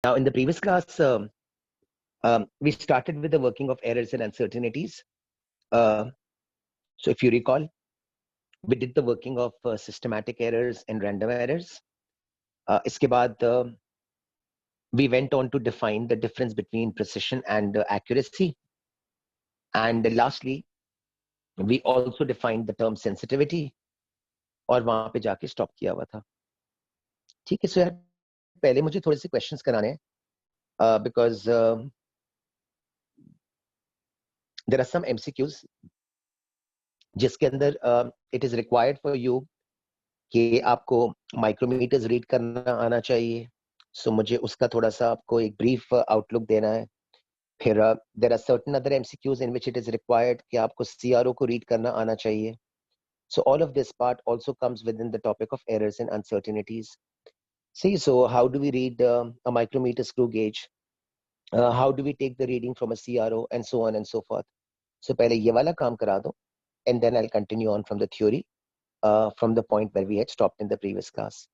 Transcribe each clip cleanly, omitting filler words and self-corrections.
Now, in the previous class, we started with the working of errors and uncertainties. So if you recall, we did the working of systematic errors and random errors. Iske baad, we went on to define the difference between precision and accuracy. And lastly, we also defined the term sensitivity. और वहां पे जाके stop किया हुआ था. ठीक है, सो यार पहले मुझे थोड़े से क्वेश्चंस कराने हैं because there are some MCQs जिसके अंदर it is required for you कि आपको माइक्रोमीटर्स रीड करना आना चाहिए. सो मुझे उसका थोड़ा सा आपको एक ब्रीफ आउटलुक देना है. फिर there are certain other MCQs in which it is required कि आपको CRO को रीड करना आना चाहिए. So all of this part also comes within the topic of errors and uncertainties. See, so how do we read a micrometer screw gauge? How do we take the reading from a CRO and so on and so forth? So पहले ये वाला काम करा दो, and then I'll continue on from the theory from the point where we had stopped in the previous class.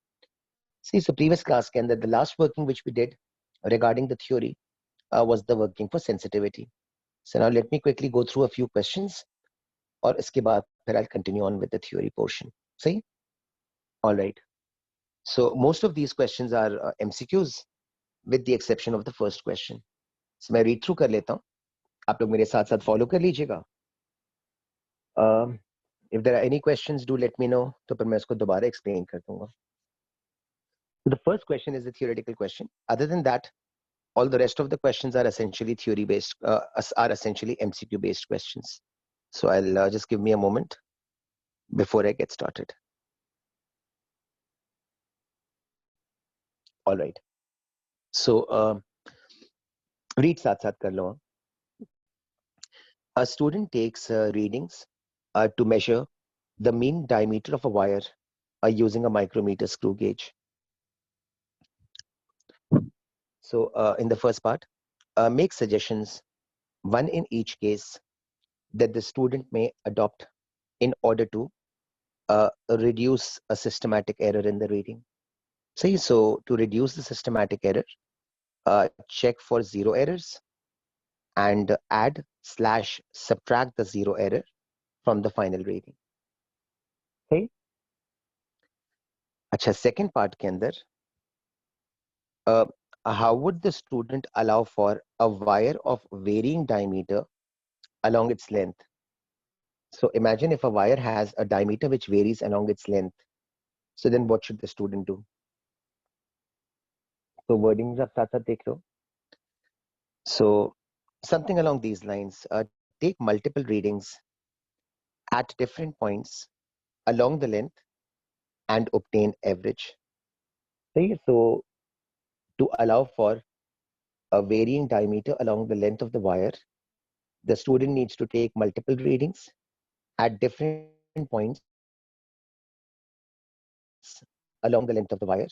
See, so previous class के अंदर the last working which we did regarding the theory was the working for sensitivity. So now let me quickly go through a few questions, और इसके बाद फिर I'll continue on with the theory portion. See? All right. So most of these questions are MCQs with the exception of the first question. So मैं read through कर लेता हूँ. आप लोग मेरे साथ साथ follow कर लीजिएगा. If there are any questions, do let me know. तो फिर मैं इसको दोबारा explain कर दूँगा. The first question is a theoretical question. Other than that, all the rest of the questions are essentially theory-based, are essentially MCQ-based questions. So I'll just give me a moment before I get started. All right. So read साथ साथ कर लो. A student takes readings to measure the mean diameter of a wire using a micrometer screw gauge. So in the first part, make suggestions, one in each case, that the student may adopt in order to reduce a systematic error in the reading. See, so to reduce the systematic error, check for zero errors and add/subtract the zero error from the final reading. Okay. अच्छा, second part के अंदर, how would the student allow for a wire of varying diameter along its length? So imagine if a wire has a diameter which varies along its length. So then what should the student do? So wordings आप साथ साथ देख लो. So something along these lines, take multiple readings at different points along the length and obtain average. Okay, so to allow for a varying diameter along the length of the wire, the student needs to take multiple readings at different points along the length of the wire,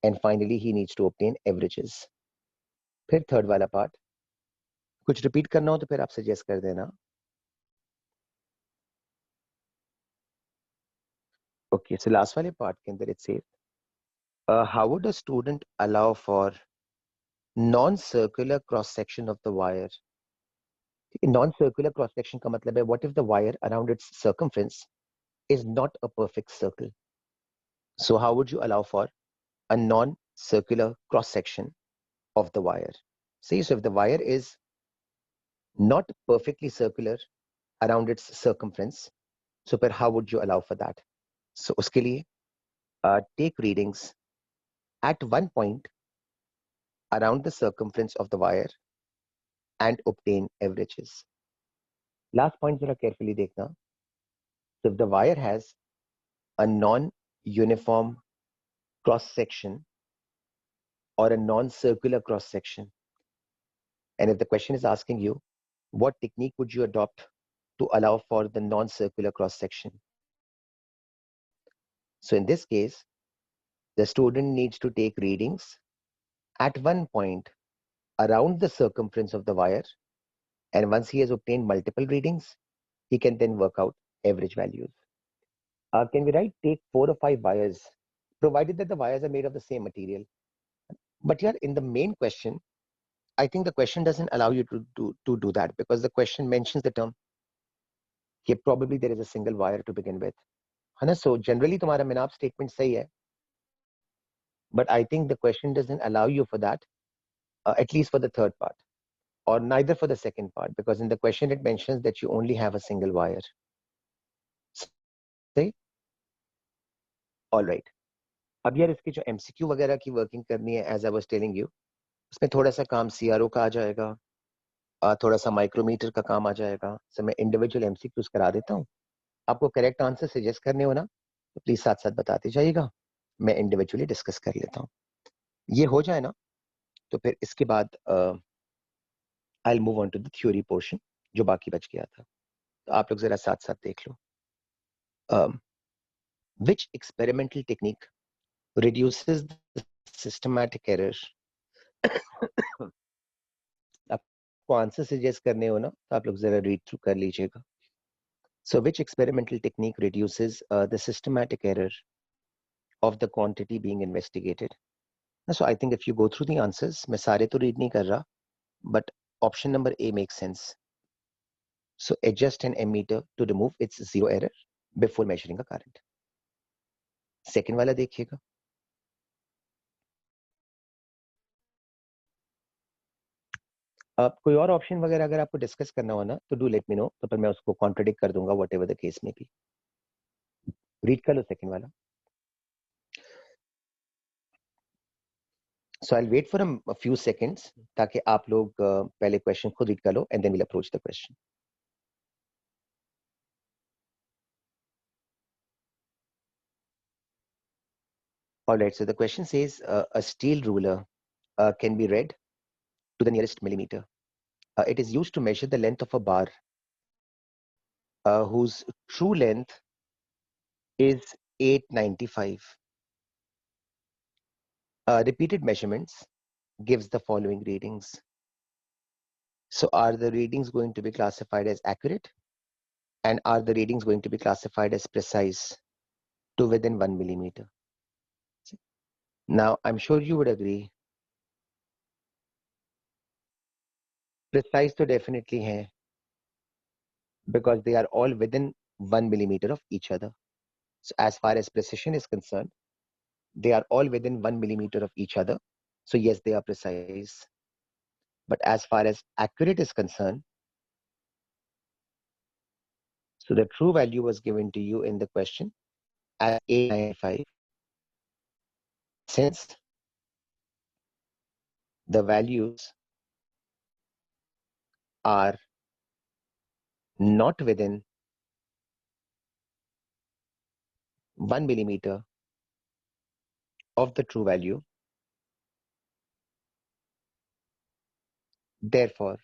and finally he needs to obtain averages. फिर third वाला part, कुछ repeat करना हो तो फिर आप suggest कर देना. Okay, so last वाले part के अंदर it says, how would a student allow for non-circular cross-section of the wire? Non-circular cross-section का मतलब है, what if the wire around its circumference is not a perfect circle? So how would you allow for a non-circular cross-section of the wire? See, so if the wire is not perfectly circular around its circumference, so but how would you allow for that? So उसके लिए take readings at one point around the circumference of the wire and obtain averages. Last point जरा carefully देखना. So if the wire has a non-uniform cross-section or a non-circular cross-section, and if the question is asking you, what technique would you adopt to allow for the non-circular cross-section? So in this case, the student needs to take readings at one point around the circumference of the wire, and once he has obtained multiple readings, he can then work out average values. Can we write take 4 or 5 wires, provided that the wires are made of the same material? But yeah, in the main question, I think the question doesn't allow you to do that, because the question mentions the term कि probably there is a single wire to begin with, है ना? So generally तुम्हारा मिनाप statement सही है, but I think the question doesn't allow you for that, at least for the third part, or neither for the second part, because in the question it mentions that you only have a single wire. सही? All right. अब यार इसकी जो MCQ वगैरह की working करनी है, as I was telling you, उसमें थोड़ा सा काम CRO का आ जाएगा, थोड़ा सा माइक्रोमीटर का काम आ जाएगा. So मैं इंडिविजुअल MCQs करा देता हूँ. आपको करेक्ट आंसर सजेस्ट करने हो ना, तो प्लीज साथ साथ बताते जाइएगा, मैं इंडिविजुअली डिस्कस कर लेता हूँ. ये हो जाए ना, तो फिर इसके बाद I will move on to the theory portion, जो बाकी बच गया था. तो आप लोग जरा साथ साथ देख लो. Which experimental technique reduces the systematic error? आपको आंसर सजेस्ट करने हो ना, तो आप लोग जरा रीड थ्रू कर लीजिएगा. So which experimental technique reduces the systematic error of the quantity being investigated? So I think if you go through the answers, मैं सारे तो read नहीं कर रहा, but option number A makes sense. So adjust an ammeter to remove its zero error before measuring a current. Second वाला देखिएगा. कोई और ऑप्शन वगैरह अगर आपको डिस्कस करना हो ना, तो डू लेट मी नो, तो फिर मैं उसको कॉन्ट्रडिक्ट कर दूंगा, वट एवर द केस में भी. रीड कर लो सेकंड वाला. So I'll wait for a few seconds ताकि आप लोग पहले क्वेश्चन खुद रीड कर लो, and then we'll approach the question. All right, so the question says a steel ruler can be read to the nearest millimeter. It is used to measure the length of a bar whose true length is 895. Repeated measurements gives the following readings. So are the readings going to be classified as accurate? And are the readings going to be classified as precise to within 1 millimeter? Now, I'm sure you would agree. Precise to definitely hai, because they are all within 1 millimeter of each other. So as far as precision is concerned, they are all within 1 millimeter of each other. So yes, they are precise. But as far as accurate is concerned, so the true value was given to you in the question as 895. Since the values are not within 1 millimeter of the true value, therefore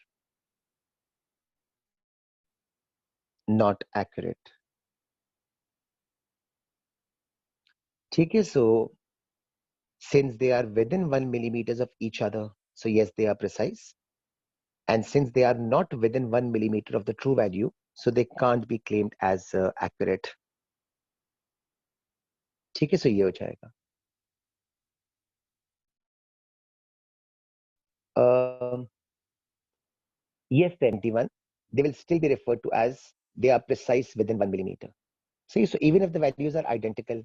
not accurate. Okay, so since they are within 1 millimeters of each other, so yes, they are precise. And since they are not within 1 millimeter of the true value, so they can't be claimed as accurate. ठीक है, so ये हो जाएगा. Yes, the empty one, they will still be referred to as they are precise within 1 millimeter. See, so even if the values are identical,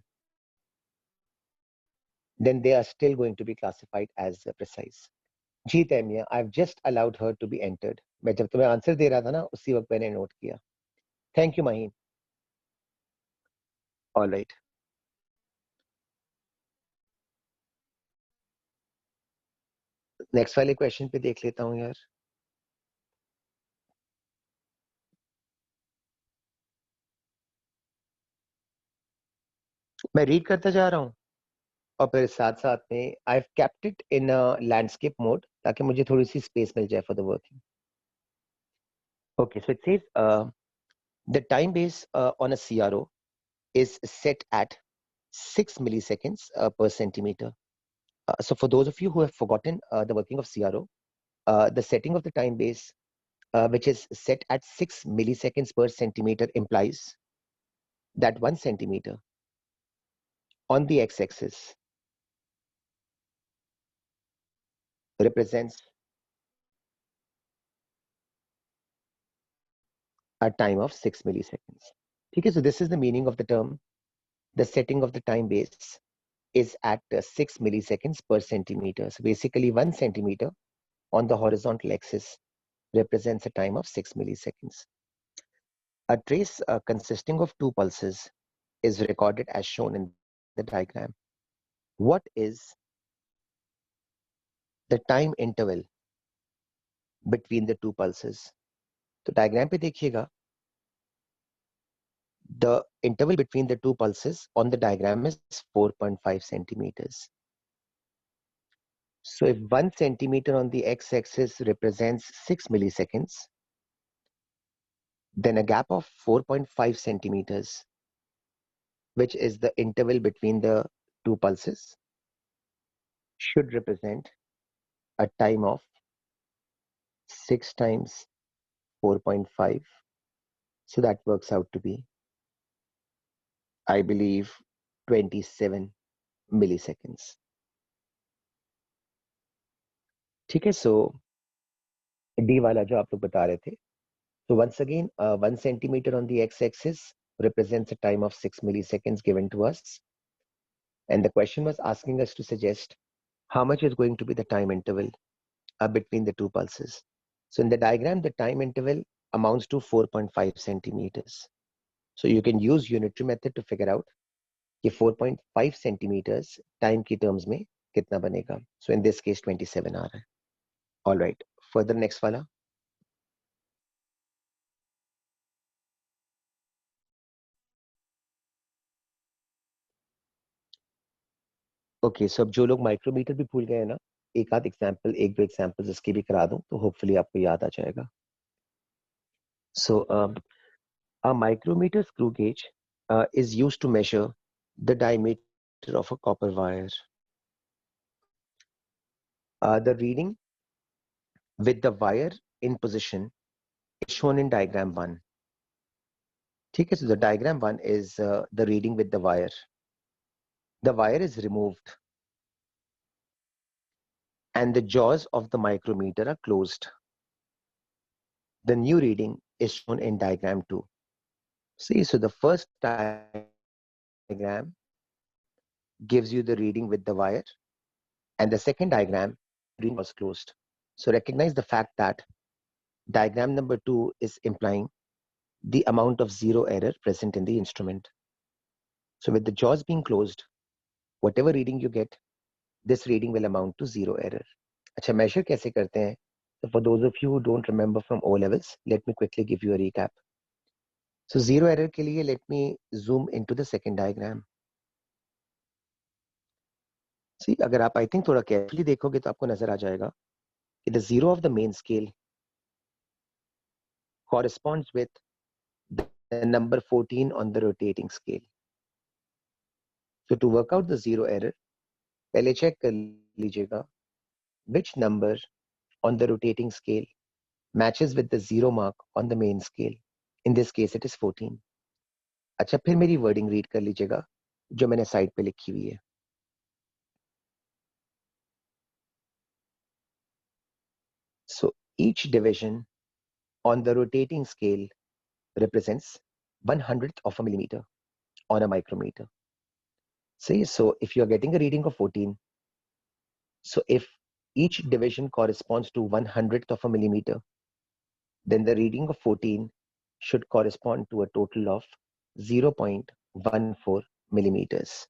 then they are still going to be classified as precise. Ji Taymiyyah, I've just allowed her to be entered. मैं जब तुम्हें answer दे रहा था ना, उसी वक्त मैंने नोट किया. Thank you, Maheen. All right. Next वाले क्वेश्चन पे देख लेता हूँ यार. मैं रीड करता जा रहा हूँ और फिर साथ साथ में I have kept it in landscape mode ताकि मुझे थोड़ी सी स्पेस मिल जाए for the working. Okay, so it says the time base on a CRO is set at 6 milliseconds per centimeter. So for those of you who have forgotten the working of CRO, the setting of the time base, which is set at 6 milliseconds per centimeter, implies that 1 centimeter on the x-axis represents a time of 6 milliseconds. Okay, so this is the meaning of the term. The setting of the time base is at 6 milliseconds per centimeter. So basically 1 centimeter on the horizontal axis represents a time of 6 milliseconds. A trace consisting of two pulses is recorded as shown in the diagram. What is the time interval between the two pulses? तो diagram पे देखिएगा, the interval between the two pulses on the diagram is 4.5 centimeters. So if 1 centimeter on the x-axis represents 6 milliseconds, then a gap of 4.5 centimeters, which is the interval between the two pulses, should represent a time of 6 times 4.5. So that works out to be, I believe, 27 milliseconds. ठीक है, so D वाला जो आप लोग बता रहे थे, so once again 1 centimeter on the x-axis represents a time of 6 milliseconds given to us, and the question was asking us to suggest how much is going to be the time interval between the two pulses. So in the diagram, the time interval amounts to 4.5 centimeters. So you can use unitary method to figure out कि 4.5 centimeters time की terms में कितना बनेगा. So in this case 27 आ रहा है. All right, further next वाला. Okay, so अब जो लोग माइक्रोमीटर भी भूल गए हैं ना, एक दो एग्जांपल्स इसके भी करा दूं तो होपफुली आपको याद आ जाएगा. So a micrometer screw gauge is used to measure the diameter of a copper wire. The reading with the wire in position is shown in diagram 1. Okay, so the diagram 1 is the reading with the wire. The wire is removed and the jaws of the micrometer are closed. The new reading is shown in diagram 2. See, so the first diagram gives you the reading with the wire, and the second diagram, reading was closed. So recognize the fact that diagram number 2 is implying the amount of zero error present in the instrument. So with the jaws being closed, whatever reading you get, this reading will amount to zero error. अच्छा, measure कैसे करते हैं? So for those of you who don't remember from O levels, let me quickly give you a recap. So zero error के लिए, let me zoom into the second diagram. See, अगर आप I think थोड़ा carefully देखोगे तो आपको नजर आ जाएगा कि the zero of the main scale corresponds with the number 14 on the rotating scale. So to work out the zero error, पहले check कर लीजिएगा which number on the rotating scale matches with the zero mark on the main scale. In this case, it is 14. अच्छा, फिर मेरी wording read कर लीजिएगा जो मैंने side पे लिखी हुई है. So each division on the rotating scale represents 1/100th of a millimeter on a micrometer. See, so if you are getting a reading of 14, so if each division corresponds to 1/100th of a millimeter, then the reading of 14 should correspond to a total of 0.14 millimeters.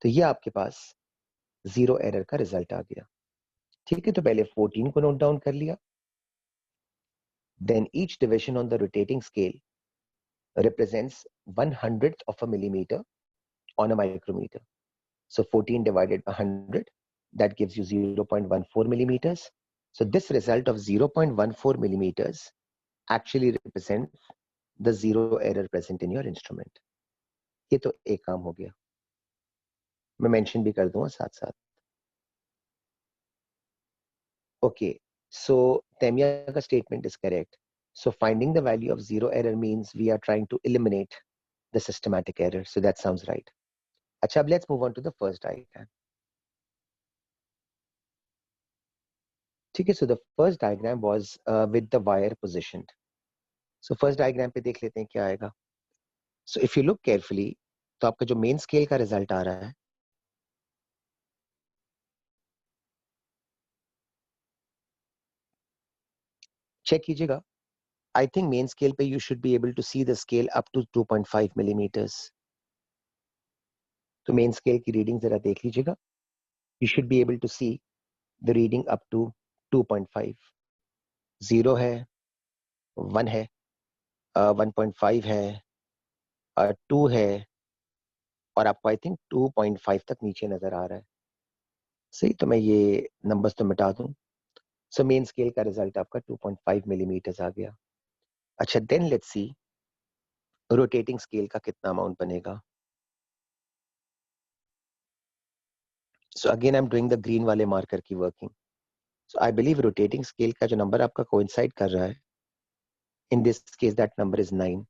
तो ये आपके पास zero error का result आ गया. ठीक है, तो पहले 14 को नोट डाउन कर लिया. Then each division on the rotating scale represents 1/100th of a millimeter on a micrometer. So 14 divided by 100, that gives you 0.14 millimeters. So this result of 0.14 millimeters actually represents the zero error present in your instrument. ये तो एक काम हो गया. मैं mention भी कर दूंगा साथ साथ. Okay, so Temya's statement is correct. So finding the value of zero error means we are trying to eliminate the systematic error. So that sounds right. Achha, let's move on to the first diagram. ठीक है, so the first diagram was with the wire positioned. So first diagram पे देख लेते हैं क्या आएगा. So if you look carefully, तो आपका जो मेन स्केल का रिजल्ट आ रहा है, चेक कीजिएगा. I think main scale पे you should be able to see the scale up to 2.5 millimeters. तो मेन स्केल की रीडिंग जरा देख लीजिएगा. You should be able to see the reading up to 2.5. 0 है, 1 है, 1.5 है, 2 है, और आपको आई थिंक 2.5 तक नीचे नजर आ रहा है. सही, तो मैं ये नंबर्स तो मिटा दूं. सो मेन स्केल का रिजल्ट आपका 2.5 मिलीमीटर आ गया. अच्छा, then let's see rotating scale का कितना अमाउंट बनेगा. So again I am doing the green वाले मार्कर की working. So I believe rotating scale का जो नंबर आपका कोइंसाइड कर रहा है, in this case that number is 9.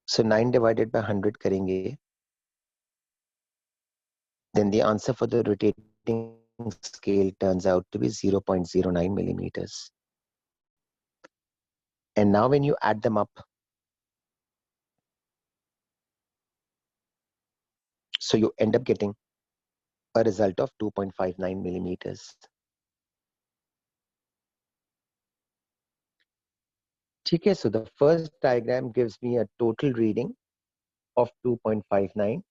So 9 divided by 100 करेंगे, then the answer for the rotating scale turns out to be 0.09 millimeters. And now when you add them up, so you end up getting a result of 2.59 millimeters. Okay, so the first diagram gives me a total reading of 2.59.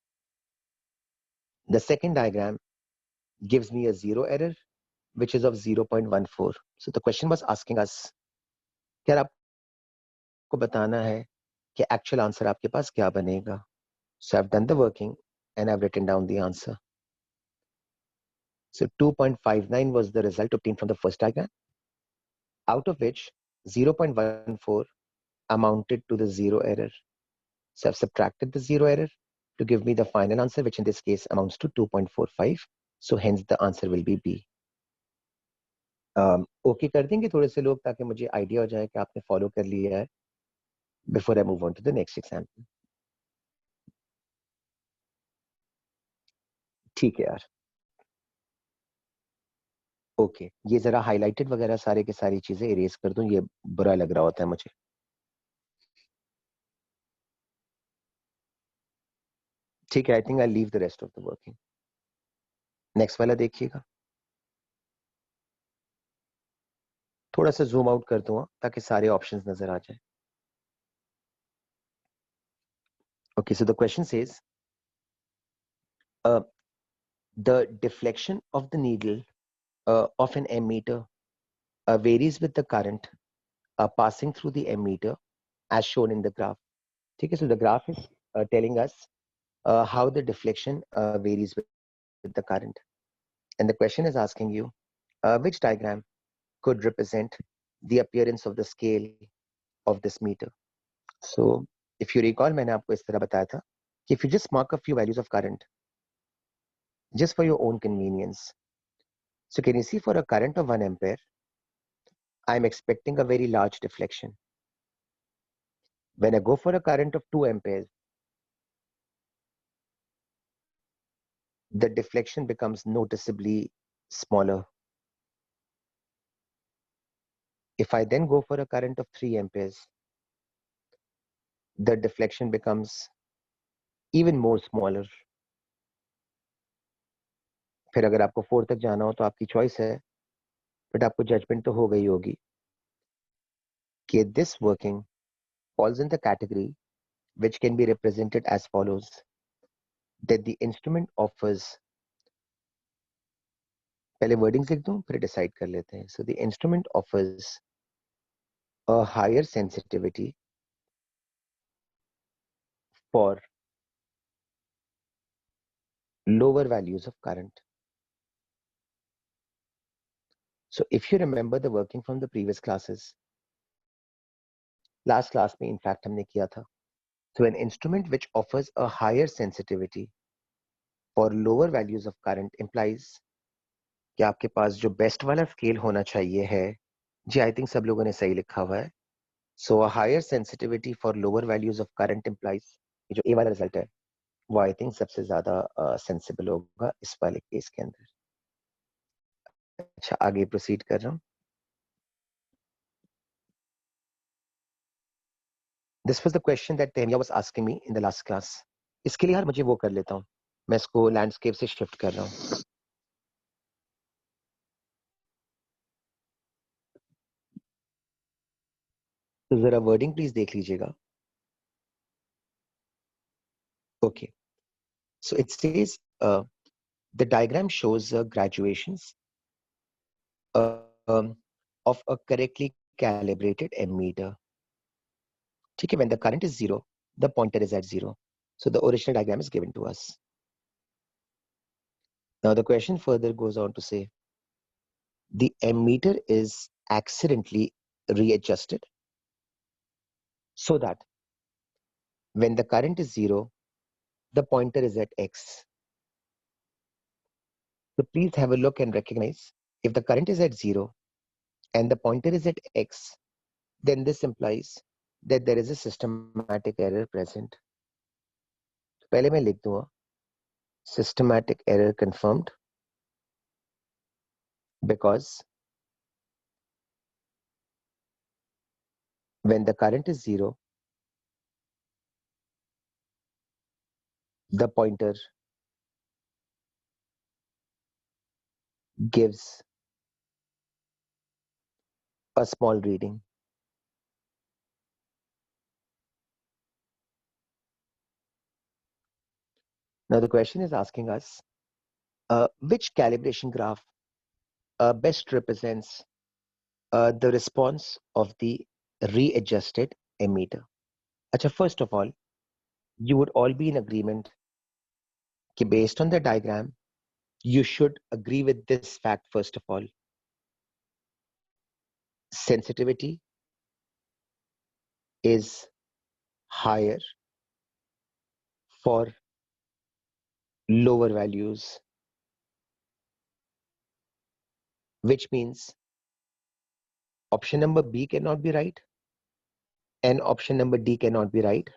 The second diagram gives me a zero error, which is of 0.14. So the question was asking us, क्या आपको बताना है कि actual answer आपके पास क्या बनेगा? So I've done the working and I've written down the answer. So 2.59 was the result obtained from the first diagram, out of which 0.14 amounted to the zero error. So I've subtracted the zero error to give me the final answer, which in this case amounts to 2.45. So hence the answer will be B. Okay कर देंगे थोड़े से लोग, ताकि मुझे idea हो जाए कि आपने फॉलो कर लिया है, before I move on to the next example. ठीक है यार. ओके, ये जरा हाईलाइटेड वगैरह सारे के सारी चीजें इरेज कर दूं, ये बुरा लग रहा होता है मुझे. ठीक है, I think I leave the rest of the working. Next वाला देखिएगा. थोड़ा सा जूम आउट कर दूंगा ताकि सारे ऑप्शंस नजर आ जाए. Okay, so the question says, the deflection of the needle of an ammeter varies with the current passing through the ammeter as shown in the graph. Okay, so the graph is telling us how the deflection varies with the current. And the question is asking you, which diagram could represent the appearance of the scale of this meter. So if you recall, मैंने आपको इस तरह बताया था कि if you just mark a few values of current just for your own convenience. So can you see, for a current of 1 ampere, I'm expecting a very large deflection. When I go for a current of 2 amperes, the deflection becomes noticeably smaller. If I then go for a current of 3 amperes, the deflection becomes even more smaller. फिर अगर आपको 4 तक जाना हो तो आपकी choice है, but आपको जजमेंट तो हो गई होगी कि this working falls in the category which can be represented as follows, that the instrument offers, पहले वर्डिंग्स लिख दूं फिर डिसाइड कर लेते हैं. So the instrument offers a higher sensitivity for lower values of current. So if you remember the working from the previous classes, last class में in fact हमने किया था. So an instrument which offers a higher sensitivity for lower values of current implies कि आपके पास जो best वाला scale होना चाहिए है, जी आई थिंक सब लोगों ने सही लिखा हुआ है. So a higher sensitivity for lower values of current implies, जो ए वाला रिजल्ट है वो आई थिंक सबसे ज्यादा सेंसिबल होगा इस वाले केस के अंदर. अच्छा, आगे प्रोसीड कर रहा हूँ. This was the question that Tehmiya was asking me in the last class. इसके लिए यार मुझे वो कर लेता हूँ, मैं इसको लैंडस्केप से शिफ्ट कर रहा हूँ. तो जरा वर्डिंग प्लीज देख लीजिएगा. Okay, so it says the diagram shows graduations of a correctly calibrated ammeter. ठीक है, when the current is zero, the pointer is at zero. So the original diagram is given to us. Now the question further goes on to say the ammeter is accidentally readjusted so that when the current is zero, the pointer is at x. So please have a look and recognize if the current is at zero and the pointer is at x, then this implies that there is a systematic error present. पहले मैं लिख दूंगा systematic error confirmed because when the current is zero, the pointer gives a small reading. Now the question is asking us which calibration graph best represents the response of the readjusted ammeter. Acha, first of all, you would all be in agreement that based on the diagram, you should agree with this fact first of all. Sensitivity is higher for lower values, which means option number B cannot be right and option number D cannot be right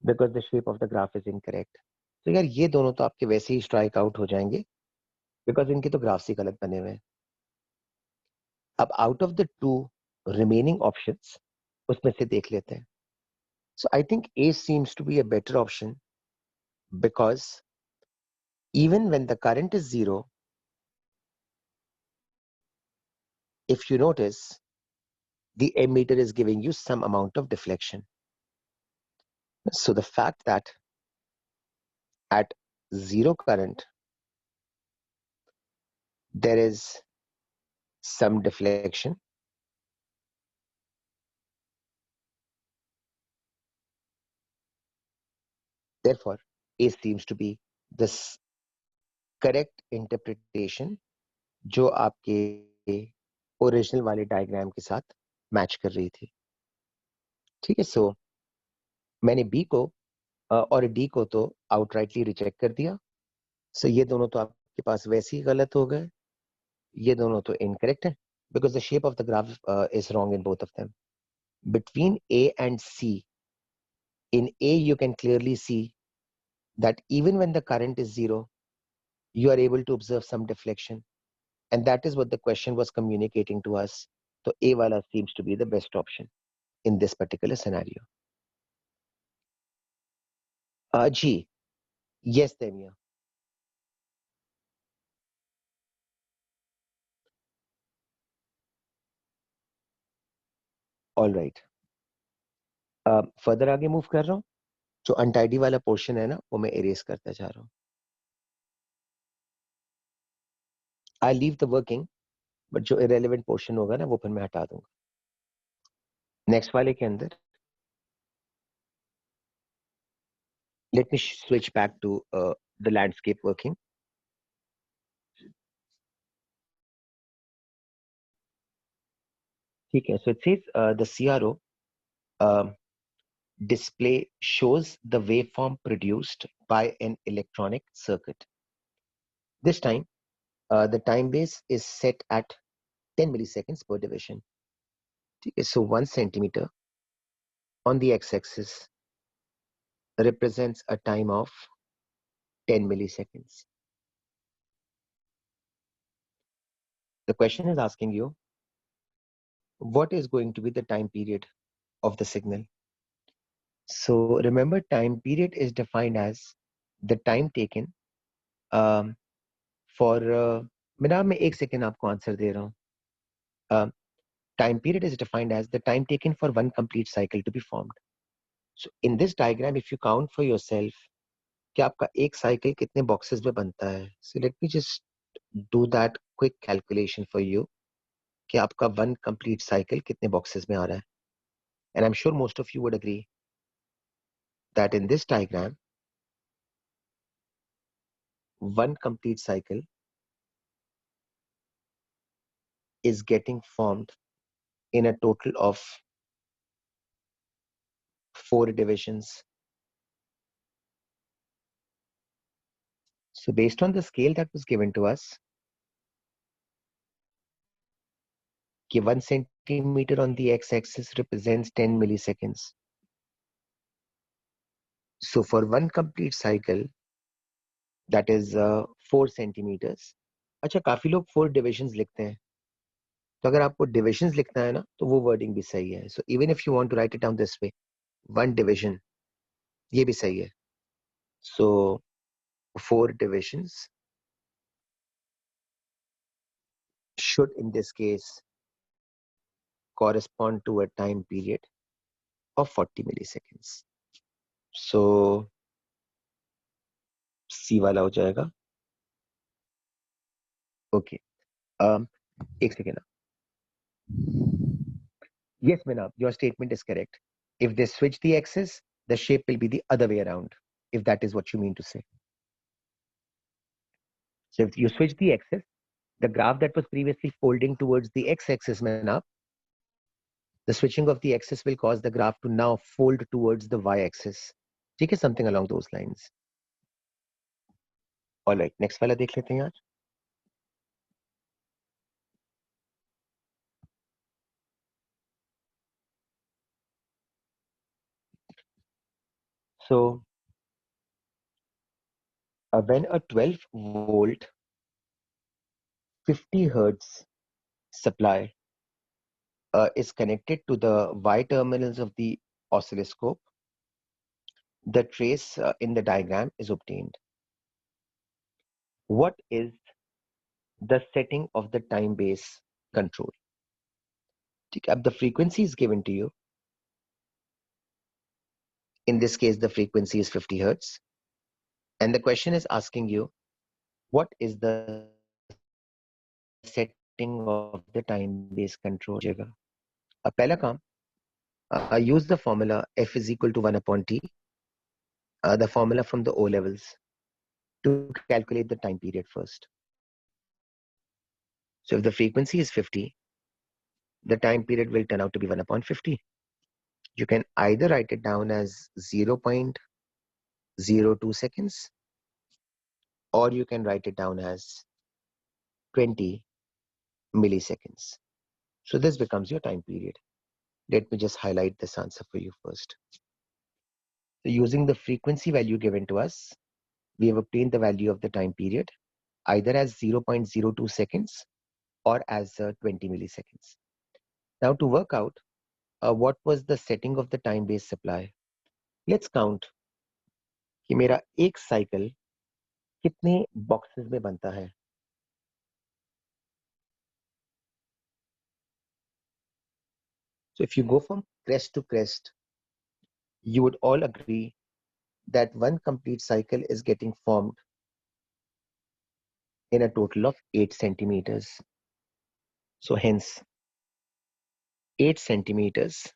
because the shape of the graph is incorrect. तो यार ये दोनों तो आपके वैसे ही strike out हो जाएंगे because इनके तो ग्राफ्स ही गलत बने हुए हैं. अब out of the two remaining options उसमें से देख लेते हैं. So I think A seems to be a better option because even when the current is zero, if you notice, the ammeter is giving you some amount of deflection. So the fact that at zero current, there is some deflection, therefore, A seems to be the correct interpretation जो आपके original वाले diagram के साथ match कर रही थी. ठीक है, सो मैंने बी को और डी को तो आउटराइटली रिजेक्ट कर दिया. सो ये दोनों तो आपके पास वैसे ही गलत हो गए, ये दोनों तो इनकरेक्ट है because the shape of the graph is wrong in both of them. Between A and C, in A you can clearly see that even when the current is zero, you are able to observe some deflection, and that is what the question was communicating to us. So A wala seems to be the best option in this particular scenario. G, yes, Temia. All right. Further आगे move कर रहा हूँ. जो untidy वाला portion है ना वो मैं इरेज करता जा रहा हूँ. I leave the working, but जो इरेलीवेंट पोर्शन होगा ना वो फिर मैं हटा दूंगा. नेक्स्ट वाले के अंदर let me switch back to the landscape working. ठीक है, so it says the CRO display shows the waveform produced by an electronic circuit. This time, the time base is set at 10 milliseconds per division. Okay, so 1 centimeter on the x-axis represents a time of 10 milliseconds. The question is asking you, what is going to be the time period of the signal? So remember, time period is defined as the time taken um, for मैं एक second आपको answer दे रहा हूँ. Time period is defined as the time taken for one complete cycle to be formed. So in this diagram, if you count for yourself, कि आपका एक cycle कितने boxes में बनता है? So let me just do that quick calculation for you, कि आपका one complete cycle कितने boxes में आ रहा है? And I'm sure most of you would agree that in this diagram, one complete cycle is getting formed in a total of 4 divisions. So based on the scale that was given to us, कि 1 centimeter on the x-axis represents 10 milliseconds. So for one complete cycle, that is 4 centimeters. अच्छा, काफी लोग 4 divisions लिखते हैं. तो अगर आपको divisions लिखना है ना, तो वो wording भी सही है. So even if you want to write it down this way, 1 division, ये भी सही है. So 4 divisions should in this case correspond to a time period of 40 milliseconds. So C वाला हो जाएगा. Okay. एक second. Yes, Minab, your statement is correct. If they switch the axis, the shape will be the other way around, if that is what you mean to say. So if you switch the axis, the graph that was previously folding towards the x-axis, Minab, the switching of the axis will cause the graph to now fold towards the y-axis. ठीक है, something along those lines. All right, next वाला देख लेते हैं यार. So when a 12 volt 50 hertz supply is connected to the Y terminals of the oscilloscope, the trace in the diagram is obtained. What is the setting of the time base control? The frequency is given to you. In this case, the frequency is 50 hertz. And the question is asking you, what is the setting of the time base control? पहला काम, use the formula F is equal to 1 upon T, the formula from the O levels, to calculate the time period first. So if the frequency is 50, the time period will turn out to be 1 upon 50. You can either write it down as 0.02 seconds, or you can write it down as 20 milliseconds. So this becomes your time period. Let me just highlight this answer for you first. So using the frequency value given to us, we have obtained the value of the time period either as 0.02 seconds or as 20 milliseconds. Now to work out what was the setting of the time-based supply, let's count कि मेरा एक cycle कितने boxes में बनता है. So if you go from crest to crest, you would all agree that one complete cycle is getting formed in a total of 8 centimeters. So hence 8 centimeters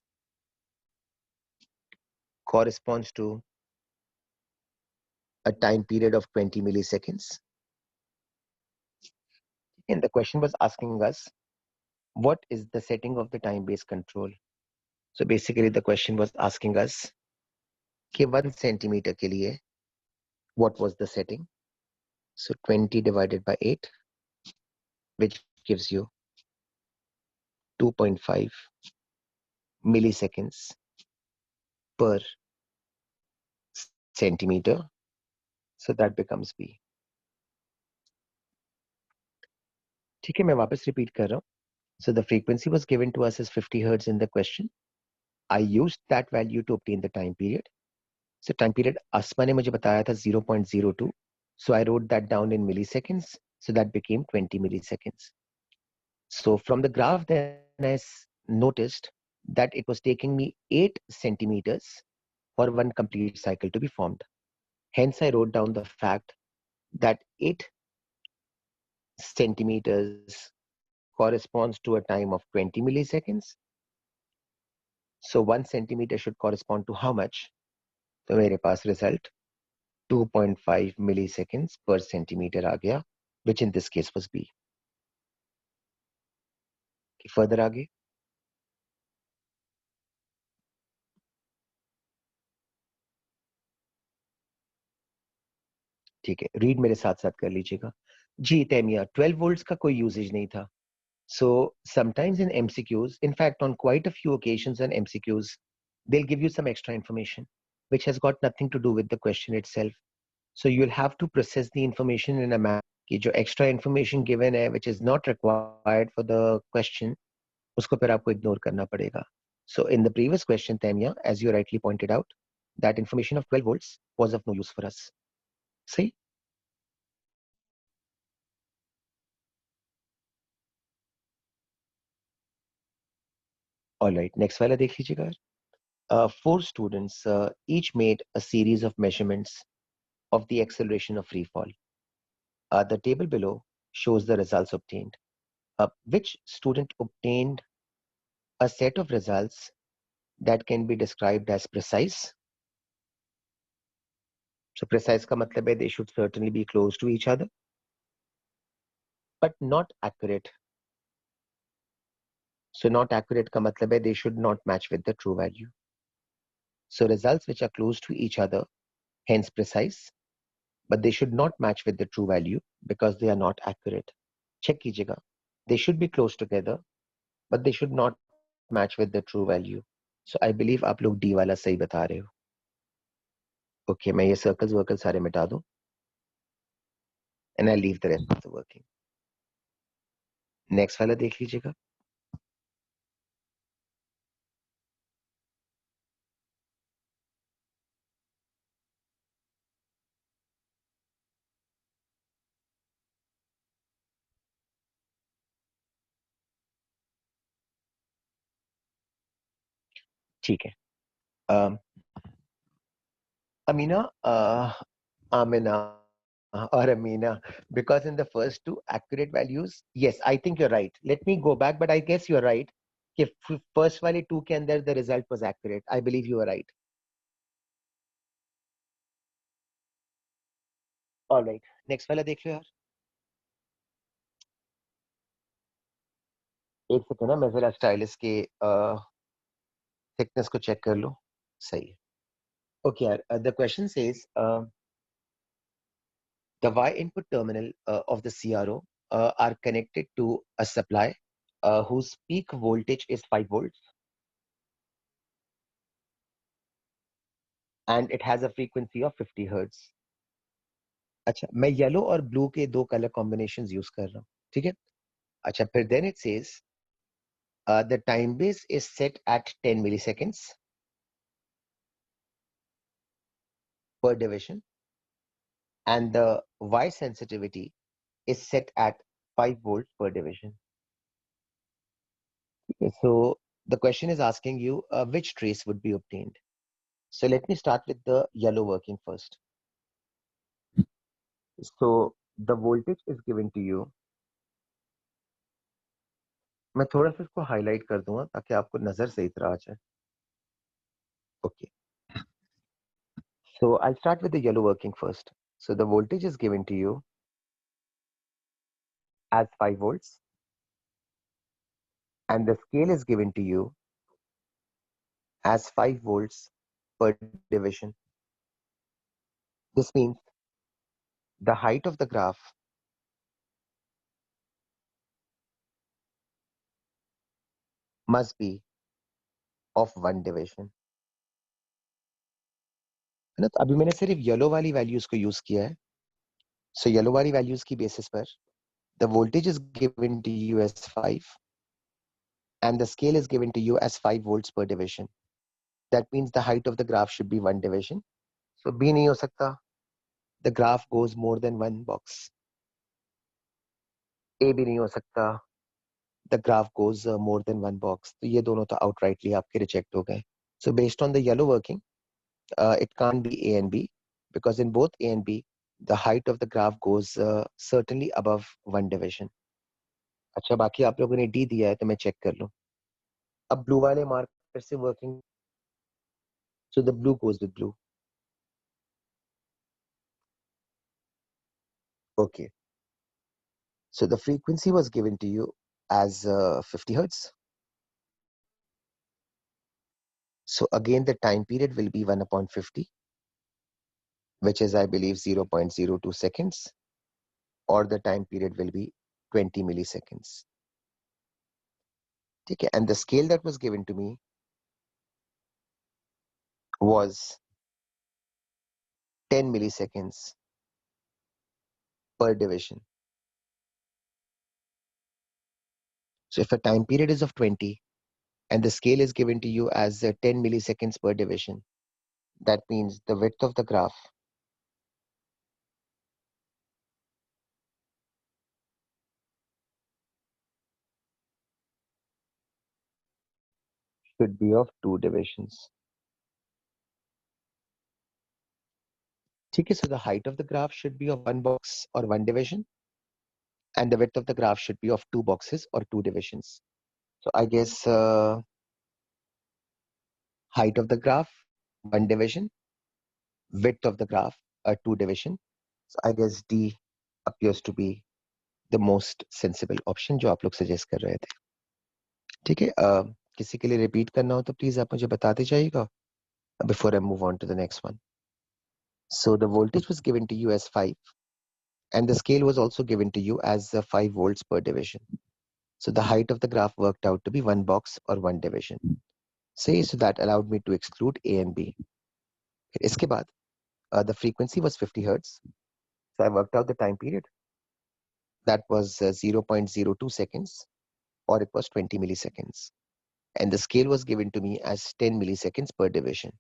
corresponds to a time period of 20 milliseconds. And the question was asking us, what is the setting of the time-based control? So basically the question was asking us कि 1 centimeter के लिए what was the setting? So 20 divided by 8, which gives you 2.5 milliseconds per centimeter. So that becomes B. ठीक है, मैं वापस repeat कर रहा हूँ. So the frequency was given to us as 50 hertz in the question. I used that value to obtain the time period. So time period Asma ने मुझे बताया था 0.02. So I wrote that down in milliseconds. So that became 20 milliseconds. So from the graph, then I noticed that it was taking me 8 centimeters for one complete cycle to be formed. Hence, I wrote down the fact that 8 centimeters corresponds to a time of 20 milliseconds. So 1 centimeter should correspond to how much? तो मेरे पास result 2.5 milliseconds per centimeter आ गया, which in this case was B. Further आगे. ठीक है, read मेरे साथ साथ कर लीजिएगा. जी तैमिया, 12 volts का कोई यूसेज नहीं था. So sometimes in MCQs, in fact, on quite a few occasions in MCQs, they'll give you some extra information, which has got nothing to do with the question itself. So you'll have to process the information in a manner कि जो extra information given है, which is not required for the question, उसको फिर आपको ignore करना पड़ेगा. So in the previous question, Tamia, as you rightly pointed out, that information of 12 volts was of no use for us. See? All right, next वाला देख लीजिएगा. Four students each made a series of measurements of the acceleration of free fall. The table below shows the results obtained. Which student obtained a set of results that can be described as precise? So precise का मतलब है they should certainly be close to each other, but not accurate. So not accurate का मतलब है they should not match with the true value. So results which are close to each other, hence precise, but they should not match with the true value because they are not accurate. Check कीजिएगा. They should be close together, but they should not match with the true value. So I believe आप लोग D वाला सही बता रहे हो. Okay, मैं ये circles वर्कल सारे मिटा दूं. And I leave the rest of the working. Next वाला देख लीजिएगा. ठीक है. Amina, Amina, or Amina, because in the first two accurate values, yes, I think you're right. Let me go back, but I guess you're right. If first वाले two के अंदर the result was accurate, I believe you are right. All right, next वाला देख लो यार. एक second ना, मैं जरा स्टाइलिस के thickness को check कर लो. सही है. Okay, यार, the question says the Y input terminal of the CRO are connected to a supply whose peak voltage is 5 volts and it has a frequency of 50 hertz. अच्छा, मैं yellow और blue के दो colour combinations use कर रहा हूँ. ठीक है. अच्छा, फिर then it says the time base is set at 10 milliseconds per division and the Y sensitivity is set at 5 volts per division. Okay, so the question is asking you which trace would be obtained. So let me start with the yellow working first. So the voltage is given to you. मैं थोड़ा सा इसको highlight कर दूंगा ताकि आपको नजर सही तरह आ जाए. Okay. So I'll start with the yellow working first. So the voltage is given to you as 5 volts and the scale is given to you as 5 volts per division. This means the height of the graph must be of one division. है ना. तो अभी मैंने सिर्फ yellow वाली values को use किया है. सो येलो वाली वैल्यूज की बेसिस पर The voltage is given to you as 5 and the scale is given to you as 5 volts per division. That means the height of the graph should be 1 division. So B नहीं हो सकता. The graph goes more than one box. A भी नहीं हो सकता. The graph goes more than one box. तो ये दोनों तो outrightly आपके reject हो गए. So based on the yellow working, it can't be A and B because in both A and B, the height of the graph goes certainly above one division. अच्छा बाकी आप लोगों ने D दिया है तो मैं check कर लूँ. अब blue वाले marker से working, so the blue goes with blue. Okay. So the frequency was given to you as 50 hertz. So again, the time period will be 1 upon 50, which is, I believe, 0.02 seconds, or the time period will be 20 milliseconds. Okay, and the scale that was given to me was 10 milliseconds per division. So if a time period is of 20 and the scale is given to you as 10 milliseconds per division, that means the width of the graph should be of 2 divisions. Okay, so the height of the graph should be of one box or one division, and the width of the graph should be of two boxes or two divisions. So I guess height of the graph, one division, width of the graph, two division. So I guess D appears to be the most sensible option जो आप लोग suggest कर रहे थे. ठीक है, किसी के लिए repeat करना हो तो please आप मुझे बताते जाइएगा before I move on to the next one. So the voltage was given to you as 5 and the scale was also given to you as 5 volts per division. So the height of the graph worked out to be one box or one division. So that allowed me to exclude A and B. इसके बाद, the frequency was 50 hertz. So I worked out the time period. That was 0.02 seconds, or it was 20 milliseconds. And the scale was given to me as 10 milliseconds per division.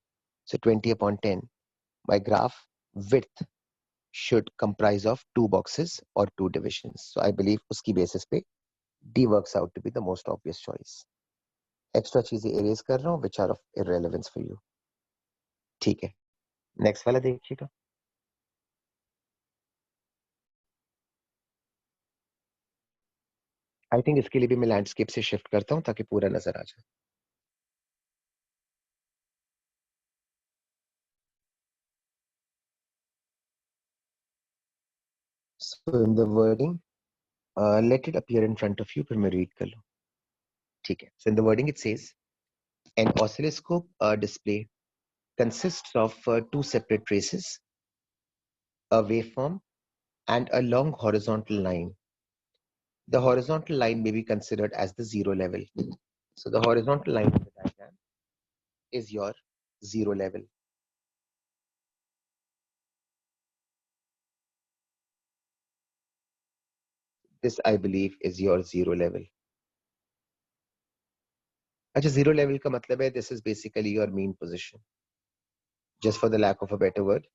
So 20 upon 10, my graph width should comprise of two boxes or two divisions. So I believe uski basis pe D works out to be the most obvious choice. Extra चीजें erase कर रहा हूँ which are of irrelevance for you. ठीक है, next वाला देखिएगा. I think इसके लिए भी मैं लैंडस्केप से शिफ्ट करता हूँ ताकि पूरा नजर आ जाए. So in the wording, let it appear in front of you. फिर मैं read कर लूँ. ठीक है. So in the wording it says, an oscilloscope display consists of two separate traces, a waveform, and a long horizontal line. The horizontal line may be considered as the zero level. So the horizontal line of the diagram is your zero level. This, I believe, is your zero level. अच्छा, zero level का मतलब है this is basically your mean position. Just for the lack of a better word.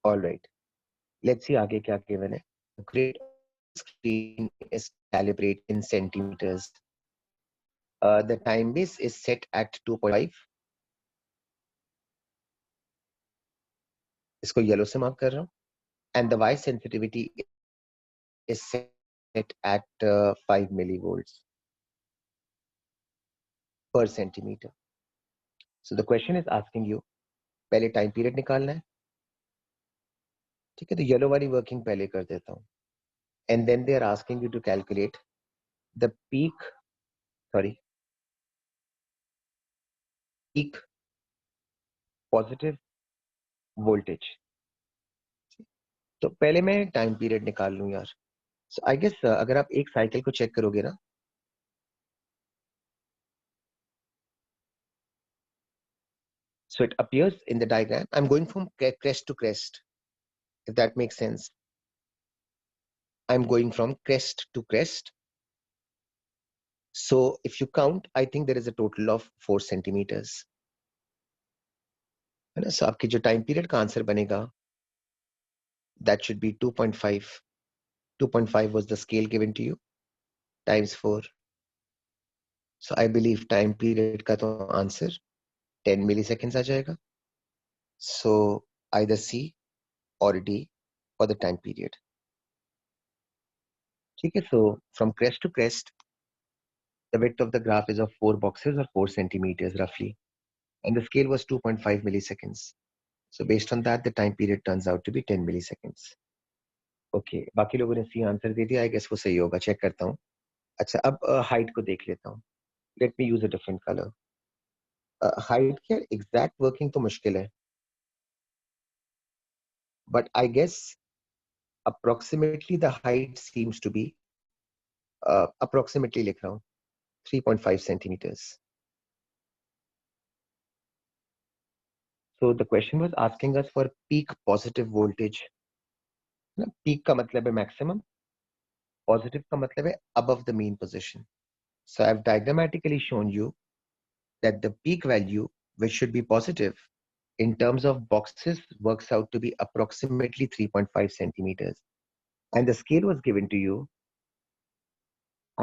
All right. Let's see आगे क्या given है. The grid screen is calibrated in centimeters. The time base is set at 2.5. इसको yellow से mark कर रहा हूँ. And the Y sensitivity is set at 5 millivolts per centimeter. So the question is asking you, पहले time period निकालना है. ठीक है, तो yellow वाली working पहले कर देता हूँ. And then they are asking you to calculate the peak positive voltage. तो पहले मैं टाइम पीरियड निकाल लूं यार. So I guess अगर आप एक साइकिल को चेक करोगे ना, so it appears in the diagram. I'm going from crest to crest. if that makes sense. I'm going from crest to crest. So if you count, I think there is a total of 4 centimeters. है ना? So आपकी जो time period का answer बनेगा, that should be 2.5. 2.5 was the scale given to you, times 4. So I believe time period का तो answer 10 milliseconds आ जाएगा. So either C or D for the time period. ठीक है, so from crest to crest, the width of the graph is of 4 boxes or 4 centimeters roughly. And the scale was 2.5 milliseconds. So based on that, the time period turns out to be 10 milliseconds. Okay, बाकी लोगों ने C answer दे दिया, I guess वो सही होगा, check करता हूँ. अच्छा, अब हाइट को देख लेता हूँ. Let me use a different color. Height के एग्जैक्ट वर्किंग तो मुश्किल है, but I guess approximately the height seems to be approximately लिख रहा हूँ 3.5 centimeters. So the question was asking us for peak positive voltage. Peak का मतलब है maximum, positive का मतलब है above the mean position. So I've diagrammatically shown you that the peak value, which should be positive, in terms of boxes works out to be approximately 3.5 centimeters. And the scale was given to you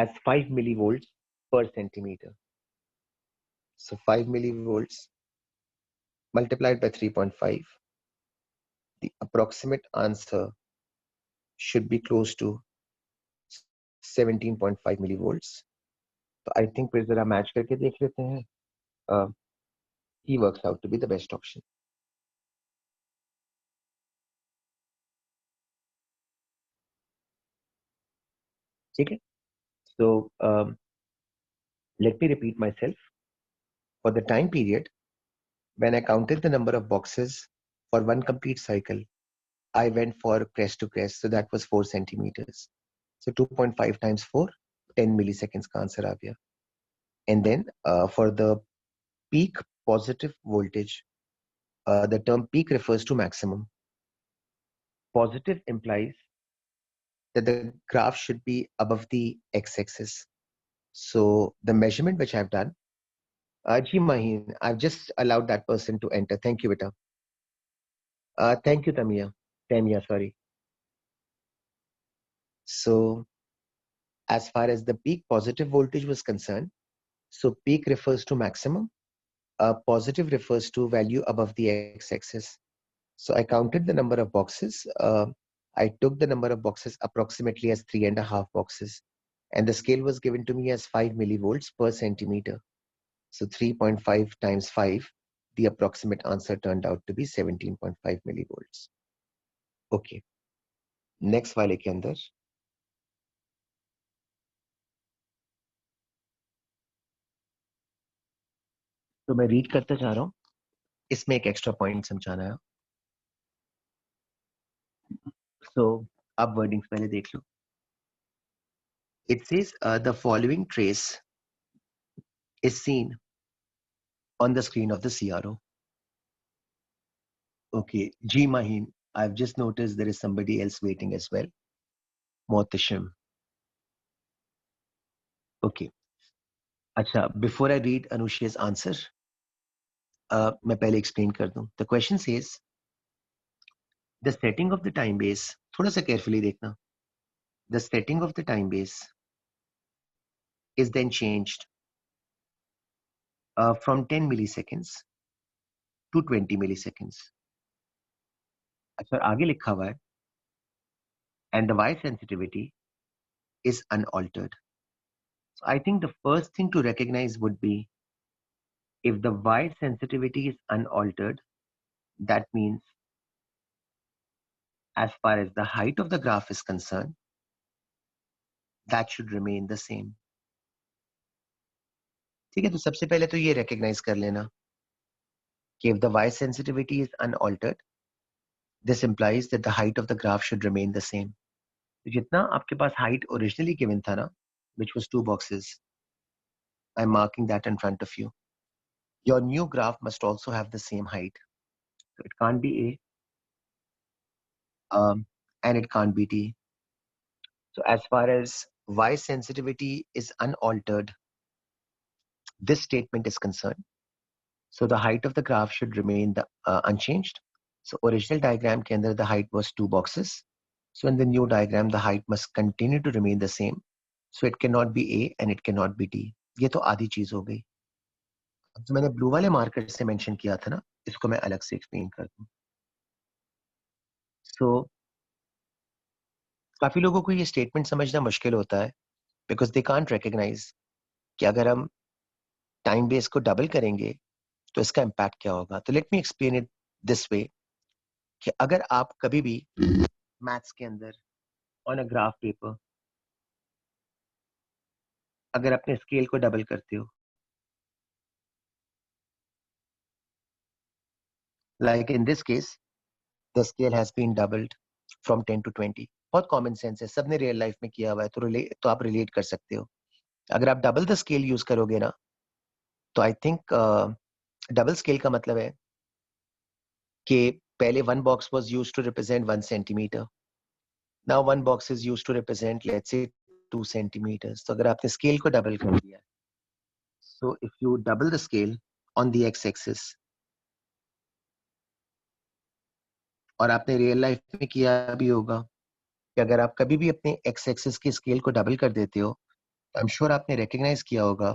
as 5 millivolts per centimeter. So 5 millivolts multiplied by 3.5, the approximate answer should be close to 17.5 millivolts. So I think फिर जरा match करके देख लेते हैं. He works out to be the best option. Okay. So let me repeat myself. For the time period, when I counted the number of boxes for one complete cycle, I went for crest to crest. So that was 4 centimeters. So 2.5 times 4, 10 milliseconds का answer आ गया. And then for the peak positive voltage, the term peak refers to maximum. Positive implies that the graph should be above the x-axis. So the measurement which I've done, Ji Maheen, I've just allowed that person to enter. Thank you, Vita. Thank you, Tamia, sorry. So as far as the peak positive voltage was concerned, so peak refers to maximum, positive refers to value above the x-axis. So I counted the number of boxes. I took the number of boxes approximately as 3.5 boxes. And the scale was given to me as 5 millivolts per centimeter. So 3.5 times 5, the approximate answer turned out to be 17.5 millivolts. Okay. Next वाले के अंदर तो मैं read करता जा रहा हूँ. इसमें एक एक्स्ट्रा पॉइंट समझाना है. So अब वर्डिंग्स पहले देख लो. It says the following trace is seen on the screen of the CRO. Okay, G Maheen, I've just noticed there is somebody else waiting as well. Mohtasham. Okay. Acha, before I read Anusha's answer, मैं पहले explain कर दूं. The question says, the setting of the time base, थोड़ा सा carefully देखना. The setting of the time base is then changed from 10 milliseconds to 20 milliseconds. अच्छा, आगे लिखा हुआ है, and the Y sensitivity is unaltered. So I think the first thing to recognize would be, if the Y sensitivity is unaltered, that means as far as the height of the graph is concerned, that should remain the same. ठीक है, तो सबसे पहले तो ये recognize कर लेना कि if the Y sensitivity is unaltered, this implies that the height of the graph should remain the same. तो जितना आपके पास height originally given था ना, which was 2 boxes, I'm marking that in front of you. Your new graph must also have the same height. So it can't be A. and it can't be T. So as far as Y sensitivity is unaltered, this statement is concerned. So the height of the graph should remain unchanged. So original diagram के अंदर the height was 2 boxes. So in the new diagram, the height must continue to remain the same. So it cannot be A and it cannot be D. ये तो आधी चीज हो गई. अब जो मैंने ब्लू वाले मार्कर से मेंशन किया था ना, इसको मैं अलग से एक्सप्लेन कर दूं. So काफी लोगों को ये स्टेटमेंट समझना मुश्किल होता है बिकॉज दे कांट रिकॉग्नाइज कि अगर हम टाइम बेस को डबल करेंगे तो इसका इम्पैक्ट क्या होगा. तो let me explain it this way कि अगर आप कभी भी मैथ्स के अंदर ऑन अ ग्राफ पेपर अगर अपने स्केल को डबल करते हो, like in this case the scale has been doubled from 10 to 20. बहुत कॉमन सेंस है, सबने रियल लाइफ में किया हुआ है, तो आप रिलेट कर सकते हो. अगर आप डबल द स्केल यूज करोगे ना, तो आई थिंक डबल स्केल का मतलब है कि पहले one box was used to represent 1 centimeter. Now one box is used to represent, let's say, 2 centimeters. तो अगर आपने स्केल को डबल कर दिया, so if you double the scale on the x-axis, और आपने रियल लाइफ में किया भी होगा कि अगर आप कभी भी अपने x-axis के स्केल को डबल कर देते हो, तो आई एम श्योर आपने रिकग्नाइज किया होगा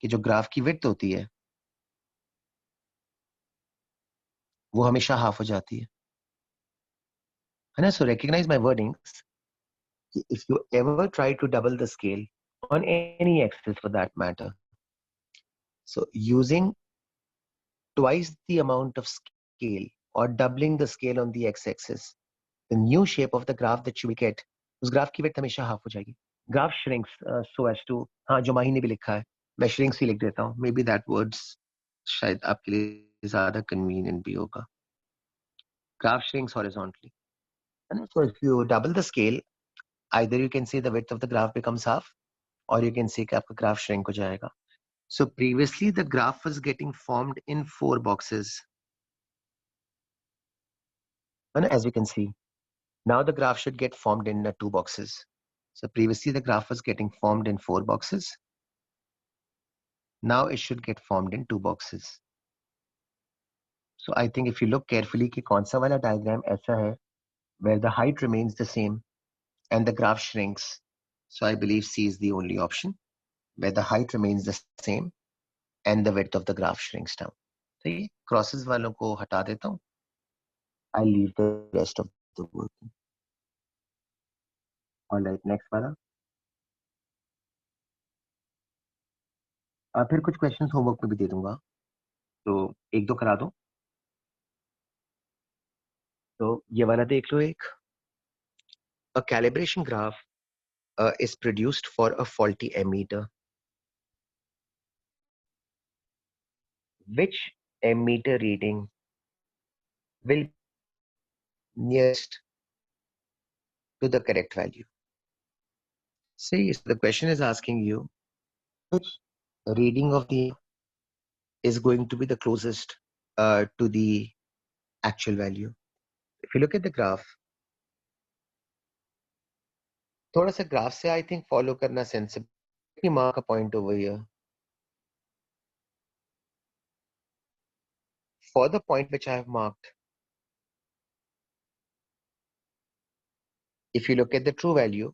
कि जो ग्राफ की विड्थ होती है वो हमेशा हाफ हो जाती है ना. So recognise my wordings. If you ever try to double the scale on any axis for that matter, so using twice the amount of scale or doubling the scale on the x-axis, the new shape of the graph that you will get, उस graph की width हमेशा half हो जाएगी. Graph shrinks so as to, हाँ जो माही ने भी लिखा है, मैं shrinks ही लिख देता हूँ, maybe that words शायद आपके लिए ज्यादा convenient भी होगा. Graph shrinks horizontally. And so if you double the scale, either you can say the width of the graph becomes half, or you can say कि आपका graph shrink हो जाएगा. So previously the graph was getting formed in 4 boxes. And as you can see, now the graph should get formed in 2 boxes. So previously the graph was getting formed in 4 boxes. Now it should get formed in 2 boxes. So I think if you look carefully कि कौन सा वाला diagram ऐसा है where the height remains the same and the graph shrinks. So I believe C is the only option where the height remains the same and the width of the graph shrinks down. So ये crosses वालों को हटा देता हूँ. I'll leave the rest of the working. All right, next वाला. फिर कुछ questions homework में भी दे दूंगा, तो एक दो करा दो. तो ये वाला देख लो एक. A calibration graph is produced for a faulty ammeter. Which ammeter reading will nearest to the correct value? See, the question is asking you which reading of the is going to be the closest to the actual value. If you look at the graph, थोड़ा सा graph से I think follow करना sensible. Let me mark a point over here. For the point which I have marked, if you look at the true value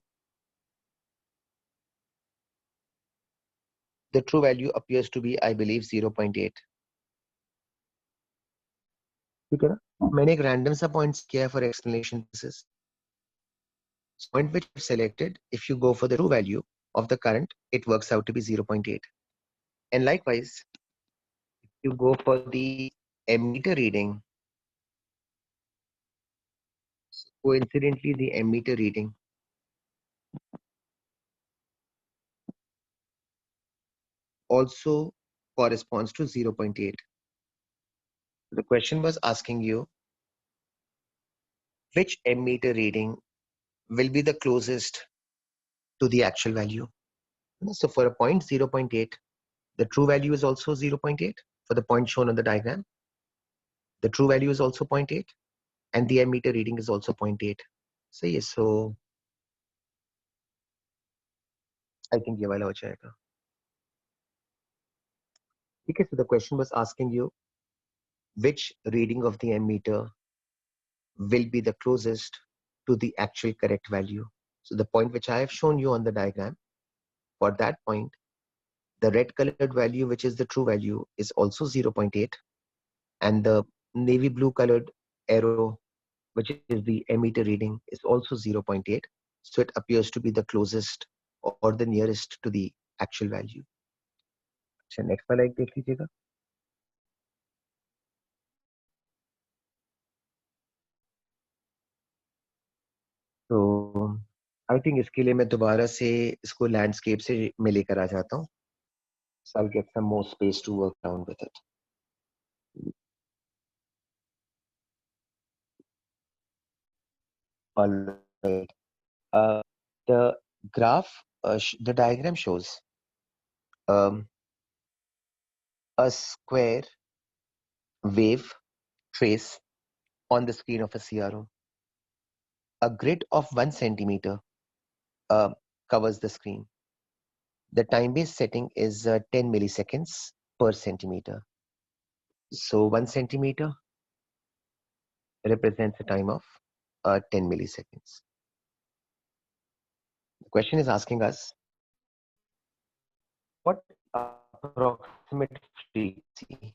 appears to be, I believe, 0.8. ठीक है ना. मैंने एक random सा point किया है for explanation purposes. Point which I've selected, if you go for the true value of the current, it works out to be 0.8. And likewise, if you go for the ammeter reading, coincidentally the ammeter reading also corresponds to 0.8. The question was asking you which ammeter reading will be the closest to the actual value. So for a point 0.8, the true value is also 0.8 for the point shown on the diagram. The true value is also 0.8. and the ammeter reading is also 0.8. सही है, so I think ये वाला हो जाएगा. ठीक है, so the question was asking you which reading of the ammeter will be the closest to the actual correct value. So the point which I have shown you on the diagram, for that point, the red colored value, which is the true value, is also 0.8, and the navy blue colored arrow, which is the ammeter reading, is also 0.8. So it appears to be the closest or the nearest to the actual value. So next वाला एक देख लीजिएगा. तो I think इसके लिए मैं दोबारा से इसको लैंडस्केप से मैं लेकर आ जाता हूँ. So I'll get some more space to work around with it. All right. The graph, the diagram shows um, a square wave trace on the screen of a CRO. A grid of 1 centimeter covers the screen. The time-based setting is 10 milliseconds per centimeter. So 1 centimeter represents a time of 10 milliseconds. The question is asking us, what approximate frequency?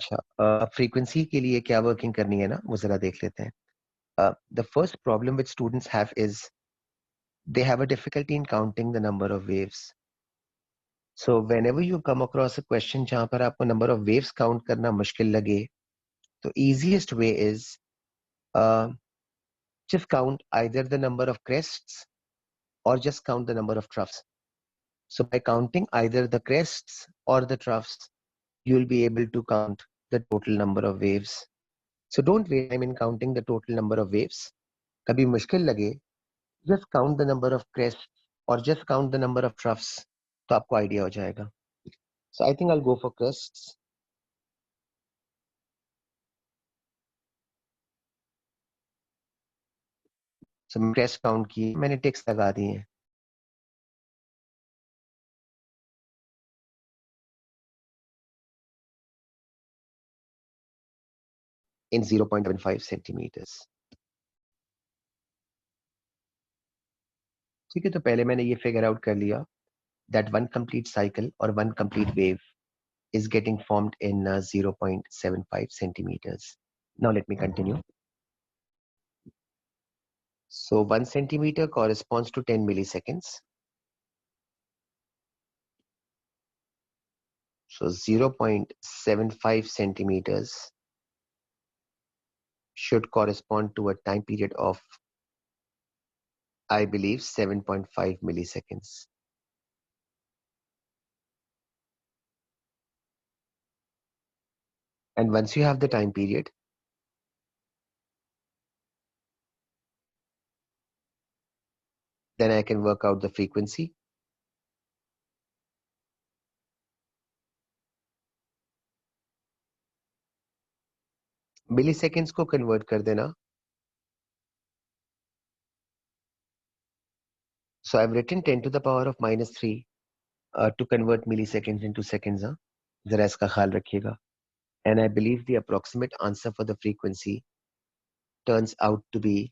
अच्छा, frequency के लिए क्या working करनी है ना, वो जरा देख लेते हैं. The first problem which students have is they have a difficulty in counting the number of waves. So whenever you come across a question जहाँ पर आपको number of waves count करना मुश्किल लगे, the easiest way is just count either the number of crests or just count the number of troughs. So by counting either the crests or the troughs, you'll be able to count the total number of waves. So don't waste time in counting the total number of waves. कभी मुश्किल लगे, just count the number of crests or just count the number of troughs, तो आपको idea हो जाएगा. So I think I'll go for crests. So crest count की मैंने ticks लगा दिए हैं. In 0.75 centimeters. ठीक है, तो पहले मैंने ये figure out कर लिया that one complete cycle or one complete wave is getting formed in 0.75 centimeters. Now let me continue. So 1 centimeter corresponds to 10 milliseconds. So 0.75 centimeters should correspond to a time period of, I believe, 7.5 milliseconds. And once you have the time period, then I can work out the frequency. Milliseconds को convert कर देना. So I've written 10 to the power of -3 to convert milliseconds into seconds. जरा इसका ख्याल रखिएगा. And I believe the approximate answer for the frequency turns out to be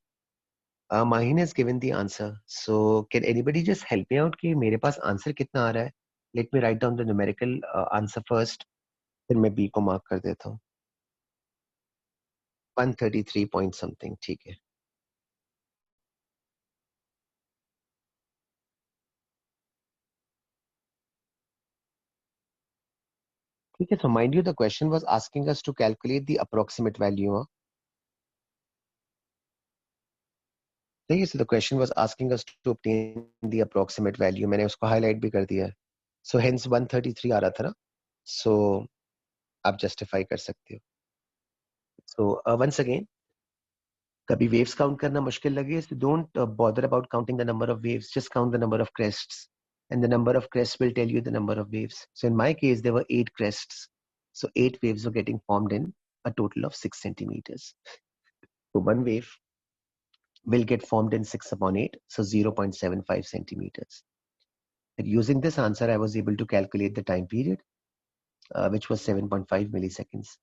Mahin has given the answer. So can anybody just help me out कि मेरे पास answer कितना आ रहा है? Let me write down the numerical answer first. फिर मैं B को mark कर देता हूँ. 133 point something. ठीक है. ठीक है. So mind you, the question was asking us to calculate the approximate value. So the question was asking us to obtain the approximate value. मैंने उसको highlight भी कर दिया है. So hence 133 आ रहा था ना. So आप justify कर सकते हो. So once again, कभी waves count करना मुश्किल लगे, so don't bother about counting the number of waves. Just count the number of crests, and the number of crests will tell you the number of waves. So in my case, there were 8 crests. So 8 waves were getting formed in a total of 6 centimeters. So one wave will get formed in 6 upon 8, so 0.75 centimeters. And using this answer, I was able to calculate the time period, which was 7.5 milliseconds.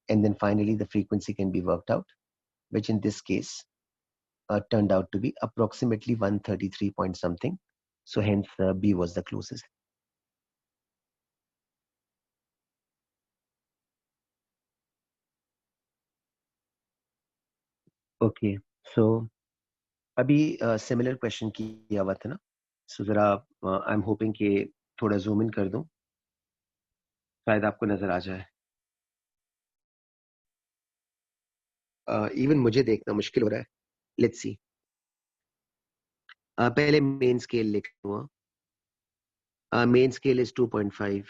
And then finally, the frequency can be worked out, which in this case turned out to be approximately 133 point something. So hence B was the closest. Okay, so अभी similar question किया हुआ था ना, सो जरा I am hoping कि थोड़ा zoom in कर दूं, शायद आपको नजर आ जाए. इवन मुझे देखना मुश्किल हो रहा है. Let's see. पहले मेन स्केल लिखा हुआ. Main scale is 2.5.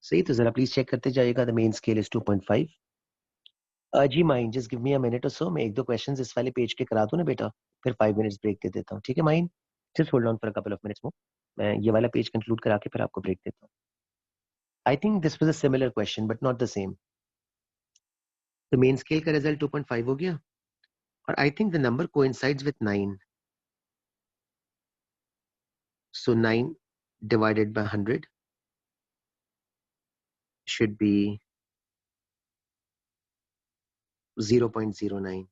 सही, तो जरा प्लीज चेक करते जाइएगा. The main scale is 2.5. जी माइन, just give me a minute और सो. मैं एक दो क्वेश्चंस इस वाले पेज के करा दूं ना बेटा, फिर 5 मिनट्स ब्रेक दे देता हूँ. ठीक है mine, just hold on for a couple of minutes more. मैं ये वाला पेज कंक्लूड करा के फिर आपको ब्रेक देता हूँ. I think this was a similar question but not the same. तो मेन स्केल का रिजल्ट 2.5 हो गया, और I think the number coincides with 9. So 9 divided by 100 should be 0.09.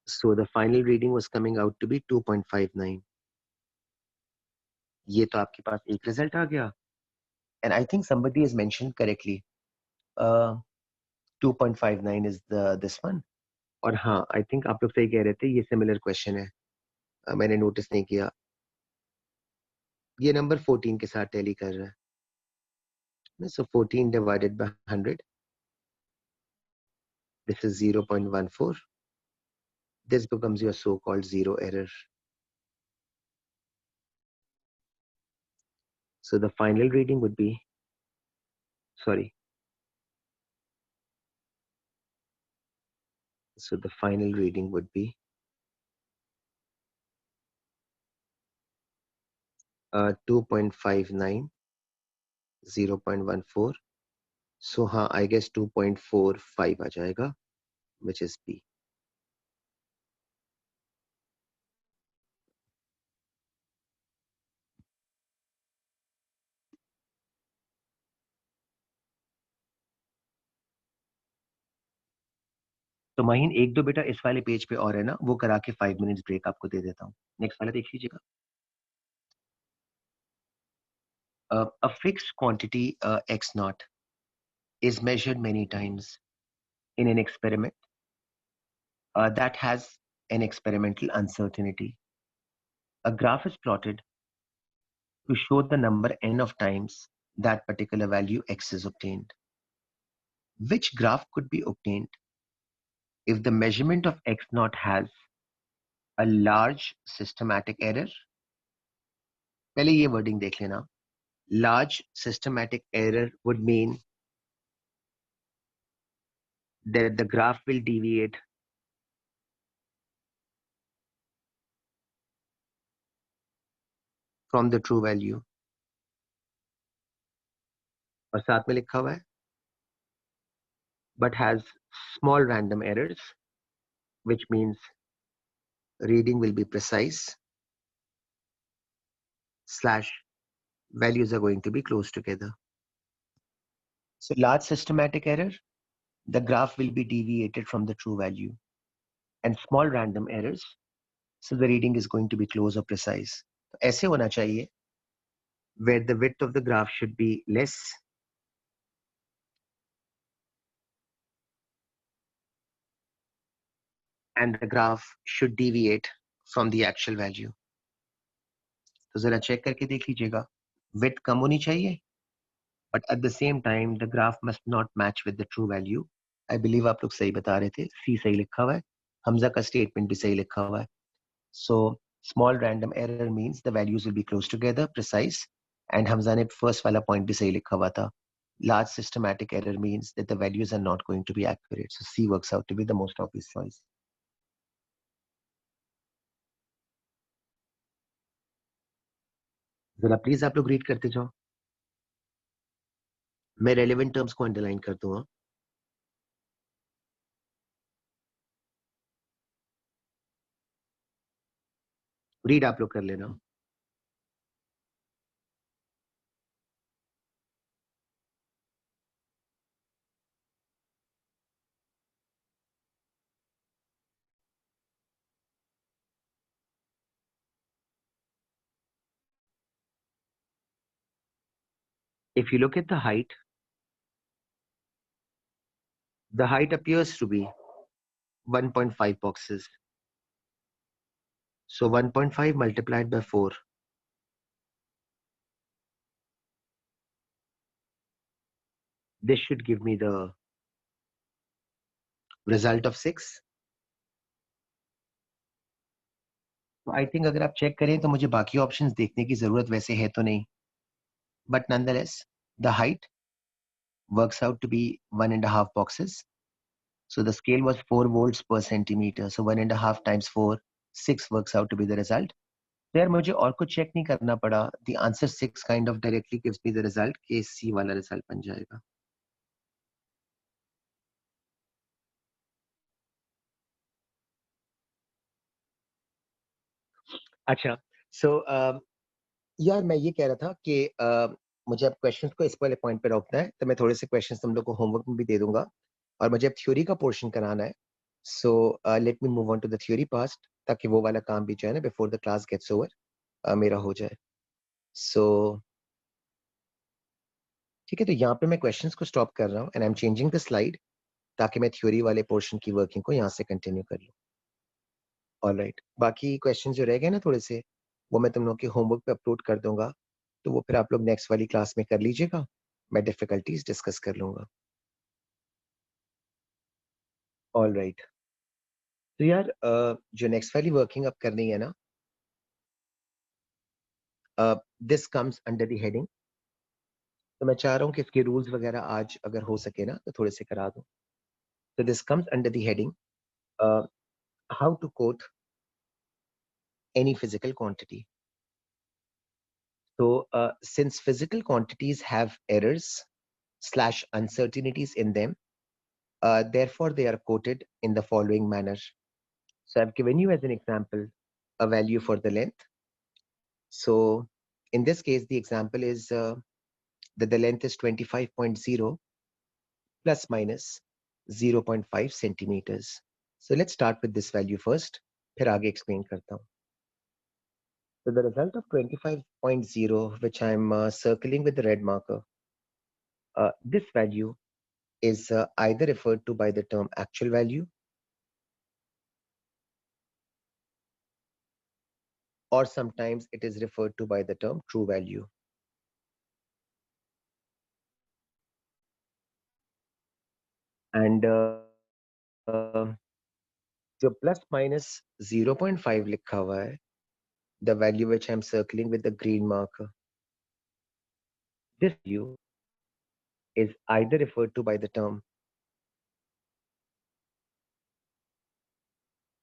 So the final reading was coming out to be 2.59. ये तो आपके पास एक result आ गया. And I think somebody has mentioned correctly. 2.59 is this one. और हाँ, I think आप लोग सही कह रहे थे, ये सिमिलर क्वेश्चन है. मैंने नोटिस नहीं किया. ये नंबर 14 के साथ टैली कर रहा है. So 14 divided by 100. This is 0.14. This becomes your so-called zero error. So the final reading would be, sorry. So the final reading would be 2.59, 0.14. So हाँ, I guess 2.45 आ जाएगा, which is B. तो माहिन एक दो बेटा इस वाले पेज पे और है ना, वो करा के 5 मिनट्स ब्रेक आपको दे देता हूँ. नेक्स्ट वाला देख लीजिएगा. A fixed quantity x naught is measured many times in an experiment that has an experimental uncertainty. A graph is plotted to show the number n of times that particular value x is obtained. Which graph could be obtained if the measurement of x naught has a large systematic error? पहले ये wording देख लेना. Large systematic error would mean that the graph will deviate from the true value. और साथ में लिखा हुआ है, but has small random errors, which means reading will be precise / values are going to be close together. So large systematic error, the graph will be deviated from the true value, and small random errors, so the reading is going to be close or precise. तो ऐसे होना चाहिए, where the width of the graph should be less and the graph should deviate from the actual value. तो जरा check करके देख लीजिएगा. width कम होनी चाहिए, but at the same time the graph must not match with the true value. I believe आप लोग सही बता रहे थे. C सही लिखा हुआ है, हमजा का स्टेटमेंट भी सही लिखा हुआ है. So small random error means the values will be close together, precise, and Hamza ने first वाला point भी सही लिखा हुआ था. Large systematic error means that the values are not going to be accurate. So C works out to be the most obvious choice. जरा please आप लोग रीड करते जाओ. मैं रेलेवेंट टर्म्स को अंडरलाइन कर दूंगा. रीड आप लोग कर लेना. If you look at the height appears to be 1.5 boxes. So 1.5 multiplied by 4. This should give me the result of 6. तो आई थिंक अगर आप चेक करें तो मुझे बाकी ऑप्शंस देखने की जरूरत वैसे है तो नहीं. But nonetheless, the height works out to be 1.5 boxes. So the scale was 4 volts per centimeter. So 1.5 times 4, 6 works out to be the result. तो यार मुझे और कुछ चेक नहीं करना पड़ा. The answer 6 kind of directly gives me the result. कि C वाला result बन जाएगा. अच्छा, so यार मैं ये कह रहा था कि मुझे अब क्वेश्चंस को इस वाले पॉइंट पे रोकना है, तो मैं थोड़े से क्वेश्चंस तुम लोग को होमवर्क में भी दे दूंगा और मुझे अब थ्योरी का पोर्शन कराना है. So let me move on to the theory part ताकि वो वाला काम भी जो है ना before the class gets over मेरा हो जाए. सो ठीक है, तो यहाँ पे मैं क्वेश्चंस को स्टॉप कर रहा हूँ and I am changing the slide ताकि मैं थ्योरी वाले पोर्शन की वर्किंग को यहाँ से कंटिन्यू कर लूँ. ऑलराइट, बाकी क्वेश्चन जो रह गए ना थोड़े से वो मैं तुम लोग के होमवर्क पे अपलोड कर दूंगा, तो वो फिर आप लोग नेक्स्ट वाली क्लास में कर लीजिएगा. मैं डिफिकल्टीज डिस्कस कर लूंगा. ऑलराइट, तो यार जो नेक्स्ट वाली वर्किंग अब करनी है ना, this comes under the heading. तो मैं चाह रहा हूँ कि इसके रूल्स वगैरह आज अगर हो सके ना तो थोड़े से करा दूं. तो this comes under the heading how to quote any physical quantity. So, since physical quantities have errors slash uncertainties in them, therefore they are quoted in the following manner. So I've given you as an example a value for the length. So in this case, the example is that the length is 25.0 plus minus 0.5 centimeters. So let's start with this value first. फिर आगे explain करता हूँ. So the result of 25.0, which I'm circling with the red marker, this value is either referred to by the term actual value or sometimes it is referred to by the term true value. And जो plus minus 0.5 लिखा हुआ है, the value which I'm circling with the green marker, this value is either referred to by the term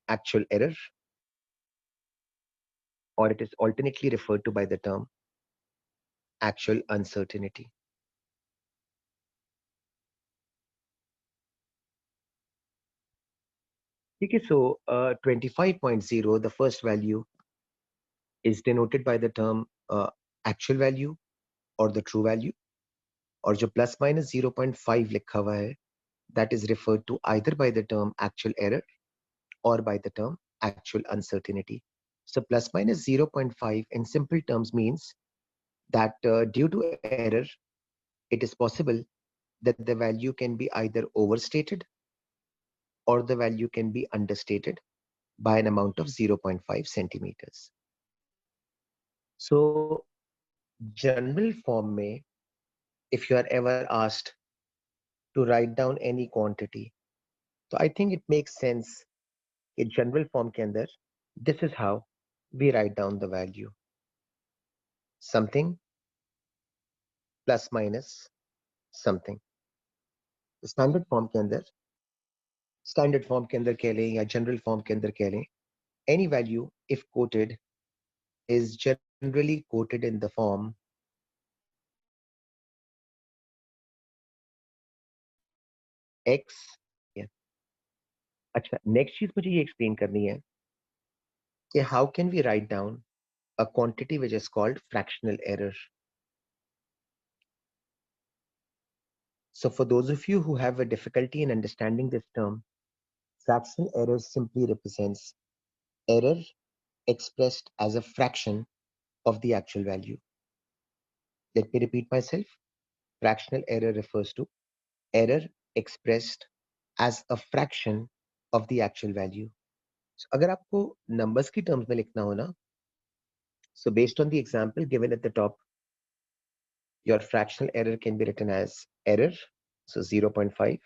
actual error or it is alternately referred to by the term actual uncertainty. Okay, so 25.0, the first value is denoted by the term actual value or the true value. और जो plus minus 0.5 लिखा हुआ है, that is referred to either by the term actual error or by the term actual uncertainty. So plus minus 0.5 in simple terms means that due to error, it is possible that the value can be either overstated or the value can be understated by an amount of 0.5 centimeters. So general form में, if you are ever asked to write down any quantity, so I think it makes sense in general form के अंदर, this is how we write down the value. Something plus minus something. Standard form के अंदर, standard form के अंदर कह लें या general form के अंदर कह लें, any value if quoted is generally quoted in the form x. अच्छा, नेक्स्ट चीज मुझे ये एक्सप्लेन करनी है कि how can we write down a quantity which is called fractional error. So for those of you who have a difficulty in understanding this term, fractional error simply represents error expressed as a fraction of the actual value. Let me repeat myself. Fractional error refers to error expressed as a fraction of the actual value. So अगर आपको numbers की terms में लिखना हो ना, so based on the example given at the top, your fractional error can be written as error, so 0.5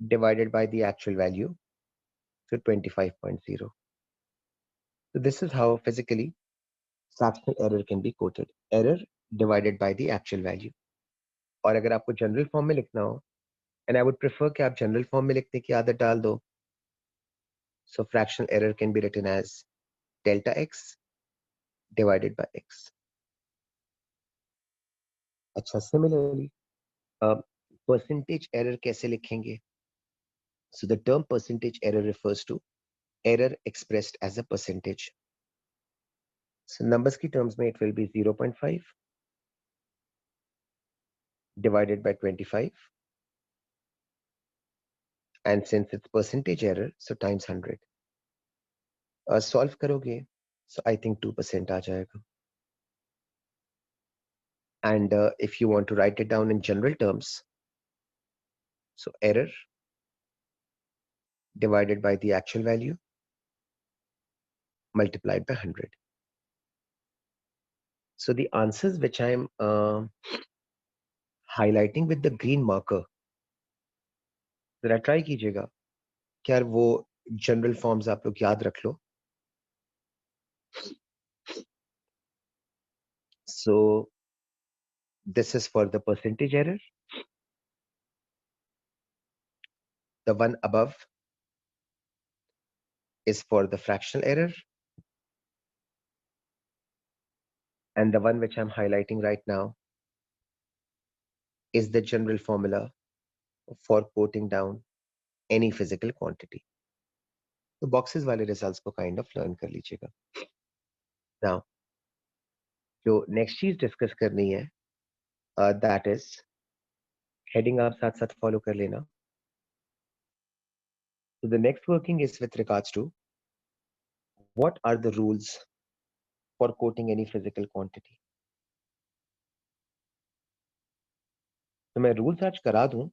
divided by the actual value, so 25.0. So this is how physically fractional error can be quoted. Error divided by the actual value. और अगर आपको general form में लिखना हो, and I would prefer कि आप general form में लिखने की आदत डाल दो. So fractional error can be written as delta x divided by x. अच्छा, similarly, percentage error कैसे लिखेंगे? So the term percentage error refers to error expressed as a percentage. So numbers की terms में it will be 0.5 divided by 25, and since it's percentage error, so times 100. Solve करोगे, so I think 2% आ जाएगा. And if you want to write it down in general terms, so error divided by the actual value multiplied by 100. So the answers which I'm highlighting with the green marker, जरा try कीजिएगा कि यार वो general forms आप लोग याद रख लो. So this is for the percentage error. The one above is for the fractional error. And the one which I'm highlighting right now is the general formula for quoting down any physical quantity. तो boxes वाले results को kind of learn कर लीजिएगा. Now, जो next चीज discuss करनी है, that is heading आप साथ साथ follow कर लेना. So the next working is with regards to what are the rules for quoting any physical quantity. तो मैं rules आज करा दूं,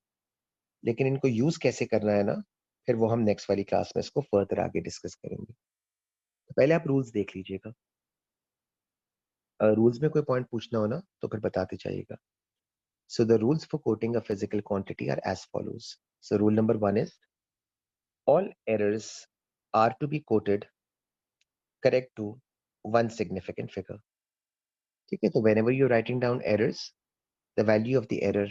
लेकिन इनको use कैसे करना है ना, फिर वो हम next वाली class में इसको further आगे discuss करेंगे. तो पहले आप rules देख लीजिएगा. Rules में कोई point पूछना हो ना, तो फिर बताते जाइएगा. So the rules for quoting a physical quantity are as follows. So rule number 1 is all errors are to be quoted correct to one significant figure. Okay, so whenever you're writing down errors, the value of the error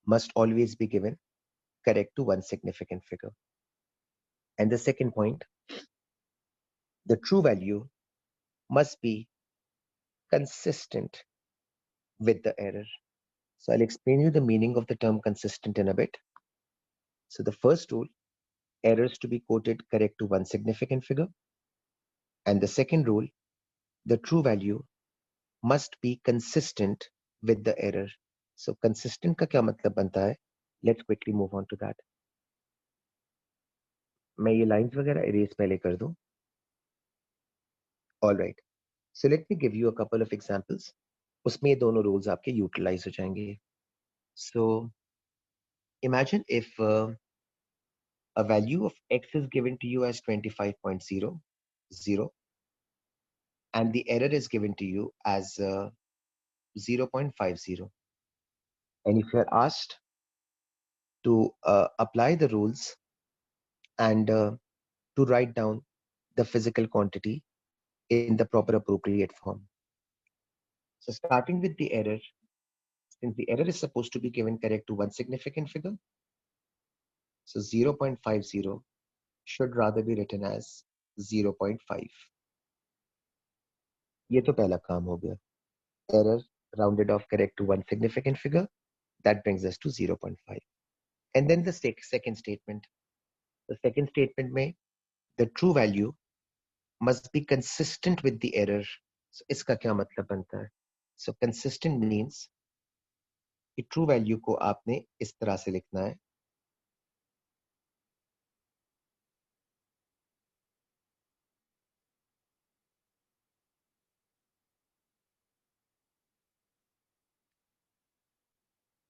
must always be given correct to one significant figure. And the second point, the true value must be consistent with the error. So I'll explain you the meaning of the term consistent in a bit. So the first rule, errors to be quoted correct to one significant figure. And the second rule, the true value must be consistent with the error. So consistent का क्या मतलब बनता है? Let's quickly move on to that. मैं ये lines वगैरह erase पहले कर दूं. All right. So let me give you a couple of examples. उसमें ये दोनों rules आपके utilize हो जाएंगे. So imagine if a value of x is given to you as 25.00 and the error is given to you as 0.50. And if you're asked to apply the rules and to write down the physical quantity in the proper appropriate form. So starting with the error, since the error is supposed to be given correct to one significant figure, so 0.50 should rather be written as 0.5. ये तो पहला काम हो गया. Error rounded off correct to one significant figure. That brings us to 0.5. And then the second statement. The second statement में the true value must be consistent with the error. So इसका क्या मतलब बनता है? So consistent means कि true value को आपने इस तरह से लिखना है.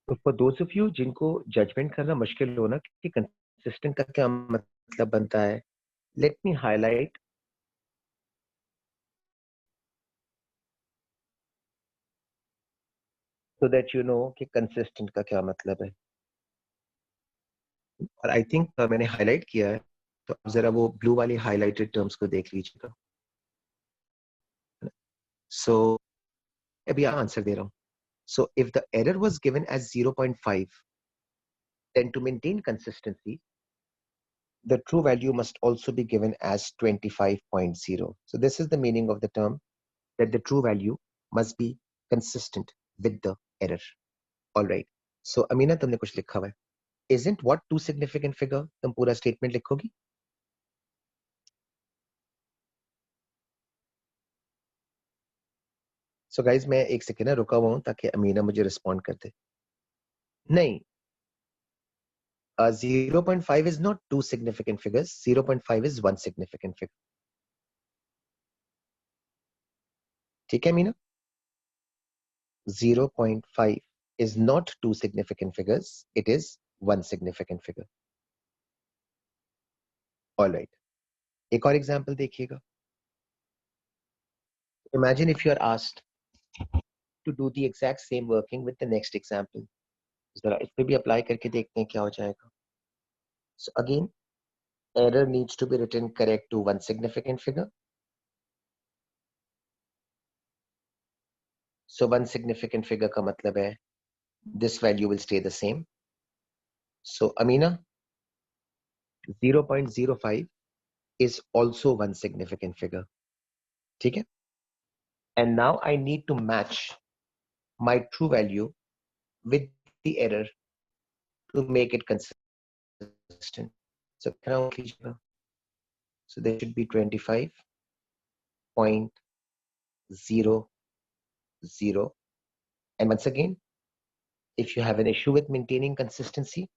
So for those of you जिनको judgment करना मुश्किल हो ना कि consistent का क्या मतलब बनता है, let me highlight so that you know कि consistent का क्या मतलब है. और I think मैंने highlight किया है, तो आप जरा वो blue वाली highlighted terms को देख लीजिएगा. So अभी आंसर दे रहा हूँ. So if the error was given as 0.5, then to maintain consistency, the true value must also be given as 25.0. So this is the meaning of the term that the true value must be consistent with the error. All right. So Amina, तुमने कुछ लिखा हुआ है. Isn't what two significant figure? तुम पूरा statement लिखोगी? So guys, मैं एक second ना रुका हुआ हूँ ताकि अमीना मुझे respond कर दे. नहीं, 0.5 is not two significant figures. 0.5 is one significant figure. ठीक है Meena? 0.5 is not two significant figures. It is one significant figure. All right. एक और example देखिएगा. Imagine if you are asked to do the exact same working with the next example. जरा इस पे भी apply करके देखते हैं क्या हो जाएगा. So again, error needs to be written correct to one significant figure. So one significant figure का मतलब है this value will stay the same. So Amina, 0.05 is also one significant figure. ठीक है? And now I need to match my true value with the error to make it consistent. So there should be 25.00. And once again, if you have an issue with maintaining consistency,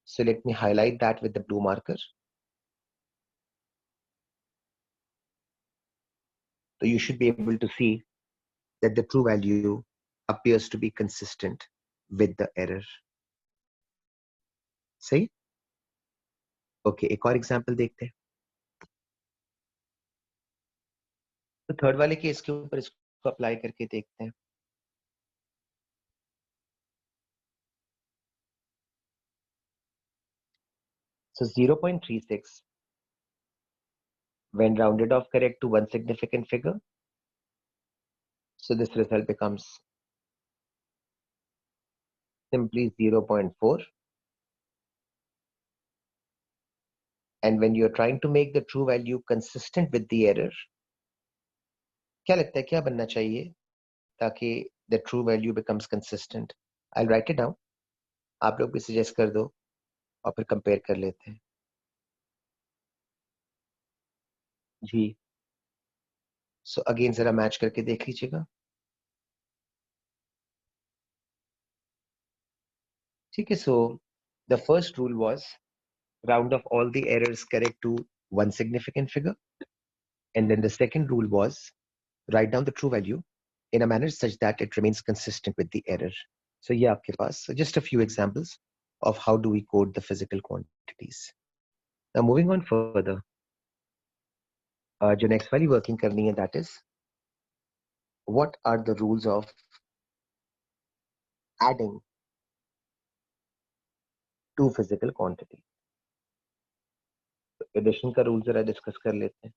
so let me highlight that with the blue marker. So you should be able to see that the true value appears to be consistent with the error. सही? Okay, एक और example देखते हैं. तो third वाले case के ऊपर इसको अप्लाई करके देखते हैं. So 0.36 when rounded off correct to one significant figure. So this result becomes simply 0.4. And when you're trying to make the true value consistent with the error, क्या लगता है क्या बनना चाहिए ताकि the true value becomes consistent? I'll write it down. आप लोग भी suggest कर दो और फिर compare कर लेते हैं. जी. So again जरा match करके देख लीजिएगा. ठीक है. So the first rule was round off all the errors correct to one significant figure. And then the second rule was write down the true value in a manner such that it remains consistent with the error. So yeah, आपके पास just a few examples of how do we code the physical quantities. Now moving on further, जो next वाली working करनी है, that is what are the rules of adding two physical quantities. तो addition का rule जरा discuss कर लेते हैं.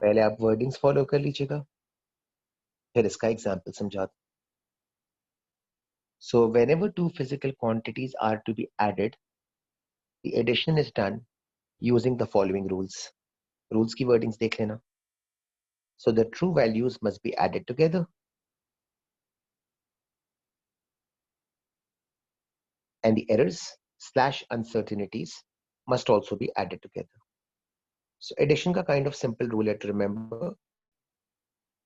पहले आप wordings follow कर लीजिएगा, फिर इसका example समझा. So whenever two physical quantities are to be added, the addition is done using the following rules. Rules की wordings देख लेना. So the true values must be added together. and the errors/uncertainties must also be added together. So addition ka kind of simple rule है to remember.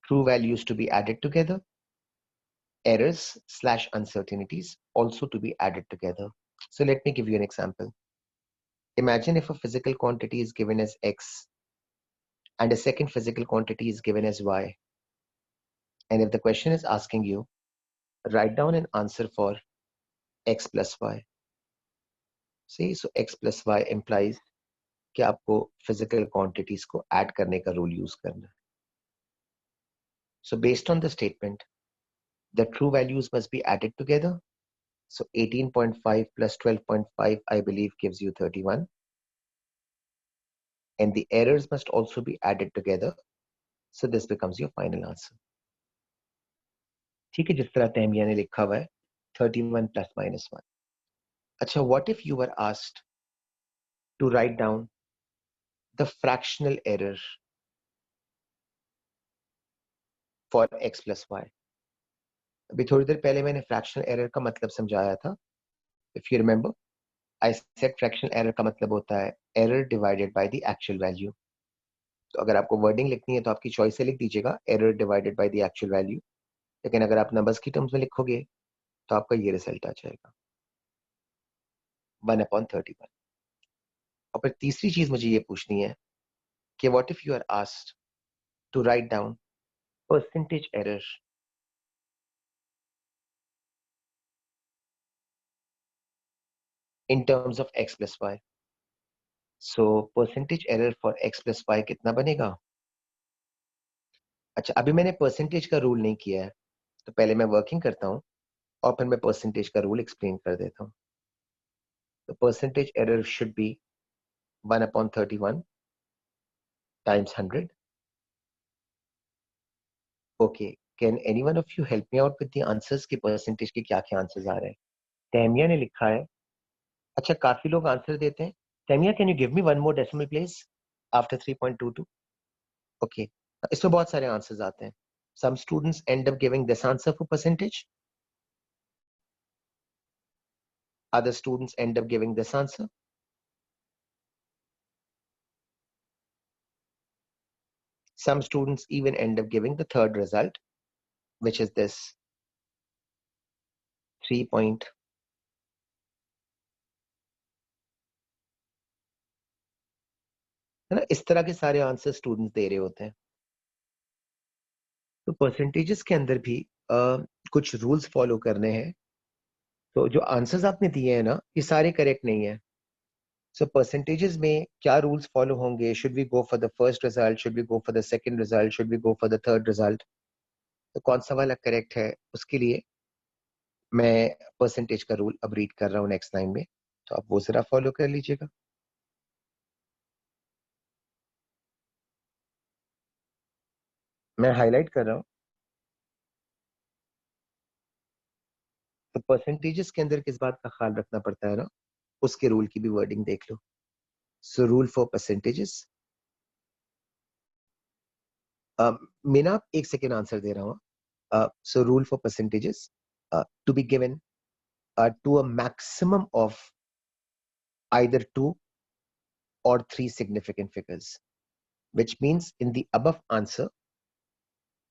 True values to be added together, errors/uncertainties also to be added together. So let me give you an example. Imagine if a physical quantity is given as x and a second physical quantity is given as y. And if the question is asking you, write down an answer for x plus y. See, so x plus y implies कि आपको physical quantities को add करने का rule use करना है. So based on the statement, the true values must be added together. So 18.5 plus 12.5, I believe, gives you 31. And the errors must also be added together. So this becomes your final answer. ठीक है, जिस तरह तहमिया ने लिखा हुआ है 31 plus minus 1. अच्छा, what if you were asked to write down the fractional error for x plus y? अभी थोड़ी देर पहले मैंने fractional error का मतलब समझाया था. If you remember, I said fractional error का मतलब होता है error divided by the actual value. तो अगर आपको वर्डिंग लिखनी है तो आपकी चॉइस से लिख दीजिएगा error divided by the actual value. लेकिन अगर आप नंबर्स की टर्म्स में लिखोगे तो आपका ये रिजल्ट आ जाएगा 1/31. और फिर तीसरी चीज मुझे ये पूछनी है कि what if you are asked to write down percentage error in terms of x plus y. So percentage error for x plus y कितना बनेगा? अच्छा, अभी मैंने परसेंटेज का रूल नहीं किया है, तो पहले मैं वर्किंग करता हूँ और फिर मैं परसेंटेज का रूल एक्सप्लेन कर देता हूँ. तो percentage error should be 1/31 times 100. Okay, can any one of you help me out with the answers कि परसेंटेज के क्या क्या आंसर्स आ रहे हैं? तहमिया ने लिखा है. अच्छा, काफी लोग आंसर देते हैं. Tahmiya, can you give me one more decimal place after 3.22? Okay, इसमें बहुत सारे आंसर्स आते हैं. Some students end up giving this answer for percentage. Other students end up giving this answer. Some students even end up giving the third result, which is this 3 point. है ना, इस तरह के सारे आंसर स्टूडेंट्स दे रहे होते हैं. तो परसेंटेजेस के अंदर भी कुछ रूल्स फॉलो करने हैं. तो जो आंसर्स आपने दिए हैं ना, ये सारे करेक्ट नहीं है. सो परसेंटेजेस में क्या रूल्स फॉलो होंगे? Should we go for the first result, should we go for the second result, should we go for the third result? तो कौन सा वाला करेक्ट है, उसके लिए मैं परसेंटेज का रूल अब रीड कर रहा हूँ नेक्स्ट लाइन में, तो आप वो जरा फॉलो कर लीजिएगा. मैं हाईलाइट कर रहा हूँ. तो परसेंटेजेस के अंदर किस बात का ख्याल रखना पड़ता है ना, उसके रूल की भी वर्डिंग देख लो. सो रूल फॉर परसेंटेजेस, मैं ना एक सेकेंड आंसर दे रहा हूँ. So rule for percentages to be given to a maximum of either 2 or 3 significant figures, which means in the above answer,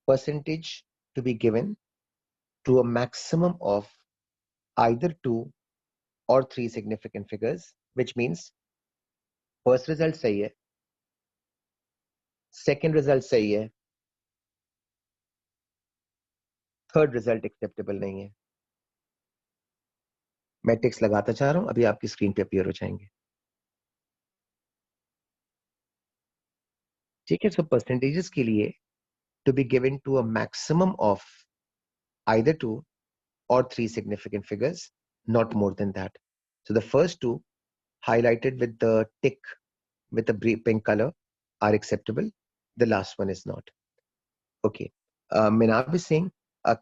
percentage to be given to a maximum of either 2 or 3 significant figures, which means first result सही है, second result सही है, third result acceptable नहीं है. मैं ticks लगाता जा रहा हूं, अभी आपकी स्क्रीन पे अपीयर हो जाएंगे. ठीक है, सो परसेंटेजेस के लिए to be given to a maximum of either 2 or 3 significant figures, not more than that. So the first two highlighted with the tick with the pink color are acceptable. The last one is not. Okay. Minab is saying,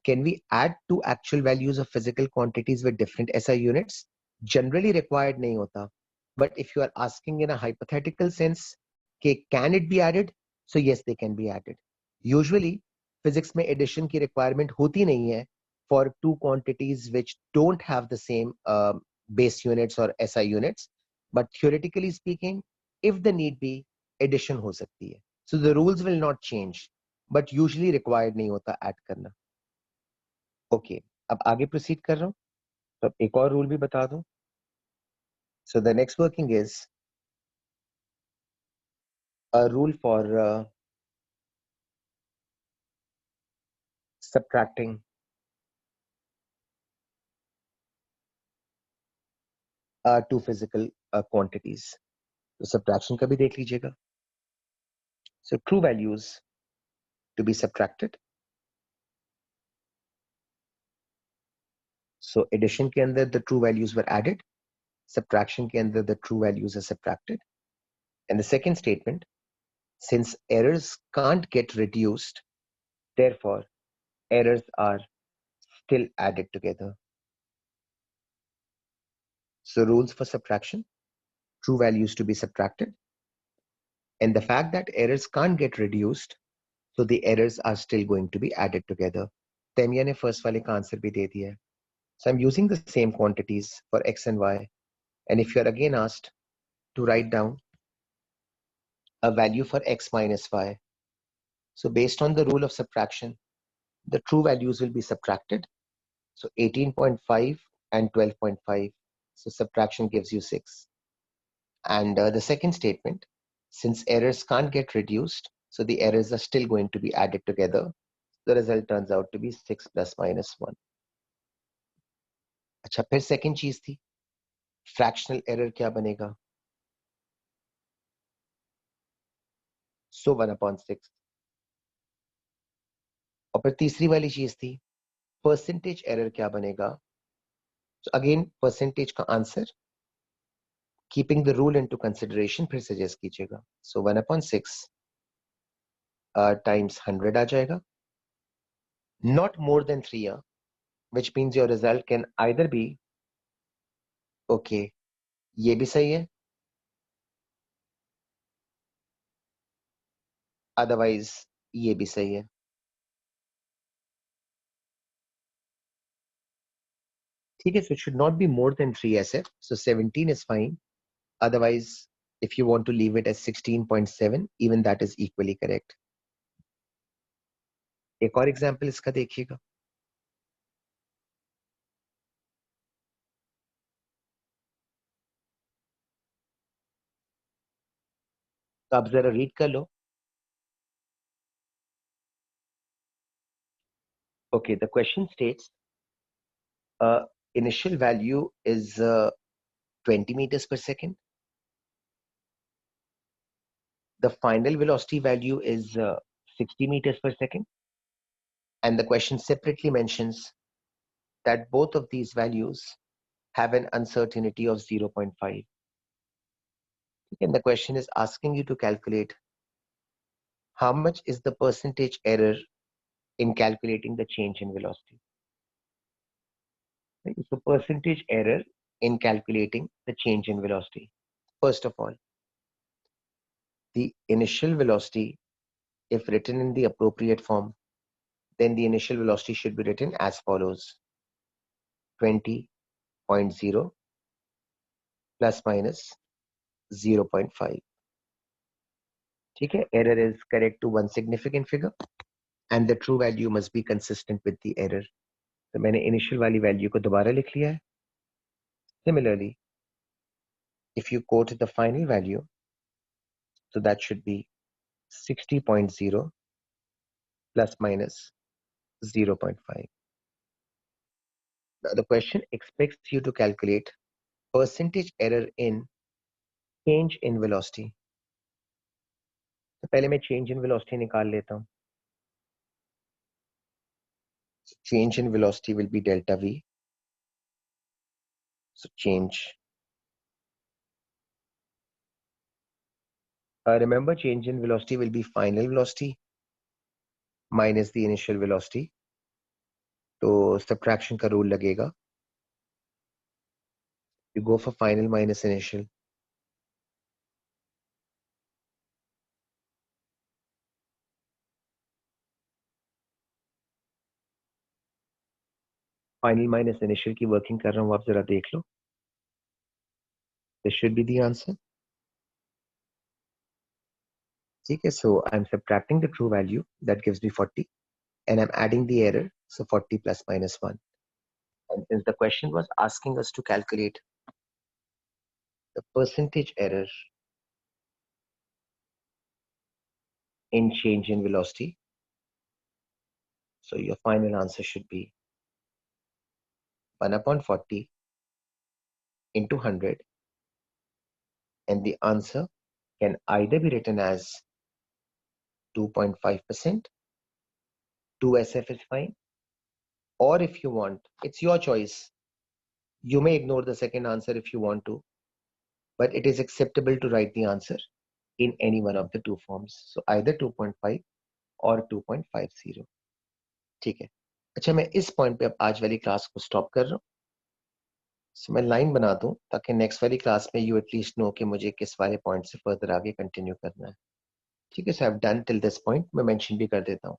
can we add two actual values of physical quantities with different SI units? Generally required nahi hota. But if you are asking in a hypothetical sense, okay, can it be added? So yes, they can be added. Usually, physics में addition की requirement होती नहीं है for two quantities which don't have the same base units or SI units, but theoretically speaking, if the need be, addition हो सकती है. So the rules will not change, but usually required नहीं होता add करना. Okay, अब आगे proceed कर रहा हूँ. तो अब एक और rule भी बता दूं. So the next working is a rule for subtracting two physical quantities. तो subtraction का भी देख लीजिएगा. So true values to be subtracted. So addition के अंदर the true values were added. Subtraction के अंदर the true values are subtracted. And the second statement, since errors can't get reduced, therefore errors are still added together. So rules for subtraction, true values to be subtracted. And the fact that errors can't get reduced, so the errors are still going to be added together. Temya ne first wale ka answer bhi de diya hai. So I'm using the same quantities for x and y. And if you're again asked to write down a value for x minus y, so based on the rule of subtraction, the true values will be subtracted. So 18.5 and 12.5. So subtraction gives you 6. And the second statement, since errors can't get reduced, so the errors are still going to be added together. The result turns out to be 6 plus minus 1. अच्छा, फिर second चीज थी, fractional error क्या बनेगा? So 1/6. और फिर तीसरी वाली चीज थी, percentage error क्या बनेगा? So again, percentage का answer, keeping the rule into consideration, फिर suggest कीजिएगा. So 1/6 times 100 आ जाएगा. Not more than 3, which means your result can either be, okay, ये भी सही है, otherwise ये भी सही है. ठीक है, so it should not be more than 3 ऐसे. So 17 is fine. Otherwise, if you want to leave it as 16.7, even that is equally correct. एक और एग्जाम्पल इसका देखिएगा. तो आप जरा रीड कर लो. Okay, the question states initial value is 20 meters per second. The final velocity value is 60 meters per second. And the question separately mentions that both of these values have an uncertainty of 0.5. And the question is asking you to calculate how much is the percentage error in calculating the change in velocity. Right? So percentage error in calculating the change in velocity. First of all, the initial velocity, if written in the appropriate form, then the initial velocity should be written as follows: 20.0 plus minus 0.5. Okay, error is correct to one significant figure, and the true value must be consistent with the error. So मैंने initial वाली value को दोबारा लिख लिया है. Similarly, if you quote the final value, so that should be 60.0 plus minus 0.5. Now the question expects you to calculate percentage error in change in velocity. तो पहले मैं change in velocity निकाल लेता हूँ. Change in velocity will be delta V. So change. Remember, change in velocity will be final velocity minus the initial velocity. तो subtraction का rule लगेगा. You go for final minus initial. Final minus initial की working कर रहा हूँ, आप जरा देख लो. This should be the answer. Okay, so I'm subtracting the true value, that gives me 40, and I'm adding the error, so 40 plus minus 1. And since the question was asking us to calculate the percentage error in change in velocity, so your final answer should be 1 upon 40 into 100, and the answer can either be written as 2.5%, 2SF is fine, or if you want, it's your choice. You may ignore the second answer if you want to, but it is acceptable to write the answer in any one of the two forms. So either 2.5 or 2.50. ठीक है. अच्छा, मैं इस point पे अब आज वाली class को स्टॉप कर रहा हूँ. सो मैं लाइन बना दूं ताकि नेक्स्ट वाली क्लास में यू एटलीस्ट नो कि मुझे किस वाले पॉइंट से फर्दर आगे कंटिन्यू करना है. ठीक है, so I have done till this point. मैं मेंशन भी कर देता हूँ.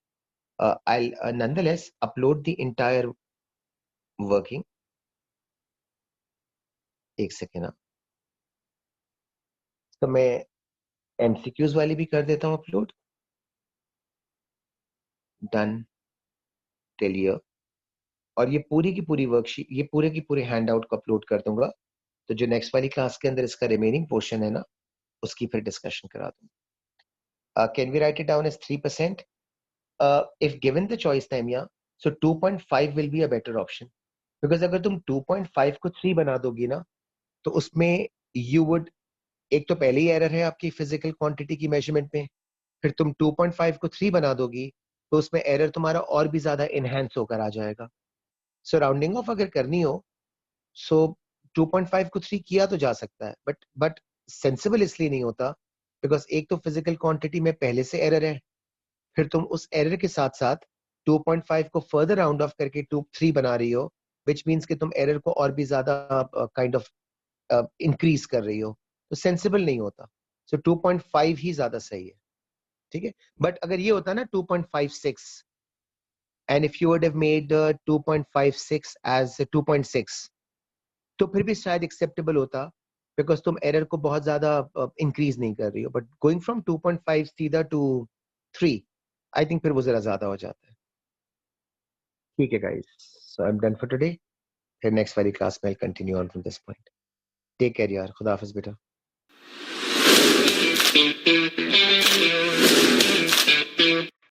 I'll nonetheless upload the entire working. एक सेकेंड ना. तो मैं MCQs वाली भी कर देता हूँ अपलोड. Done till here. और ये पूरी की पूरी वर्कशीट, ये पूरे की पूरे हैंड आउट को अपलोड कर दूंगा. तो जो नेक्स्ट वाली क्लास के अंदर इसका रिमेनिंग पोर्शन है ना, उसकी फिर डिस्कशन करा दूंगा. Can we write it down as 3%? If given the choice, Taimia, so 2.5 will be a better option. Because अगर तुम 2.5 को 3 बना दोगी ना, तो उसमें you would, एक तो पहले ही एरर है आपकी फिजिकल क्वांटिटी की मेजरमेंट में, फिर तुम 2.5 को 3 बना दोगी, तो उसमें एरर तुम्हारा और भी ज्यादा इनहेंस होकर आ जाएगा. सो राउंडिंग ऑफ अगर करनी हो, सो 2.5 को 3 किया तो जा सकता है, बट सेंसिबल इसलिए नहीं होता, बिकॉज एक तो फिजिकल क्वांटिटी में पहले से एरर है, फिर तुम उस एरर के साथ साथ 2.5 को फर्दर राउंड ऑफ करके 3 बना रही हो, विच मीन्स कि तुम एरर को और भी ज्यादा काइंड ऑफ इंक्रीज कर रही हो, तो सेंसिबल नहीं होता. सो 2.5 ही ज्यादा सही है. ठीक है, बट अगर ये होता ना 2.56, and if you would have made 2.56 as 2.6, तो फिर भी शायद एक्सेप्टेबल होता, बिकॉज तुम एरर को बहुत ज्यादा इंक्रीज नहीं कर रही हो. बट गोइंग फ्रॉम 2.5 सीधा टू 3, आई थिंक फिर वो जरा ज्यादा हो जाता है. ठीक है guys, so I am done for today. फिर नेक्स्ट वाली क्लास में continue on from this point. Take care यार, खुदा हाफिज बेटा.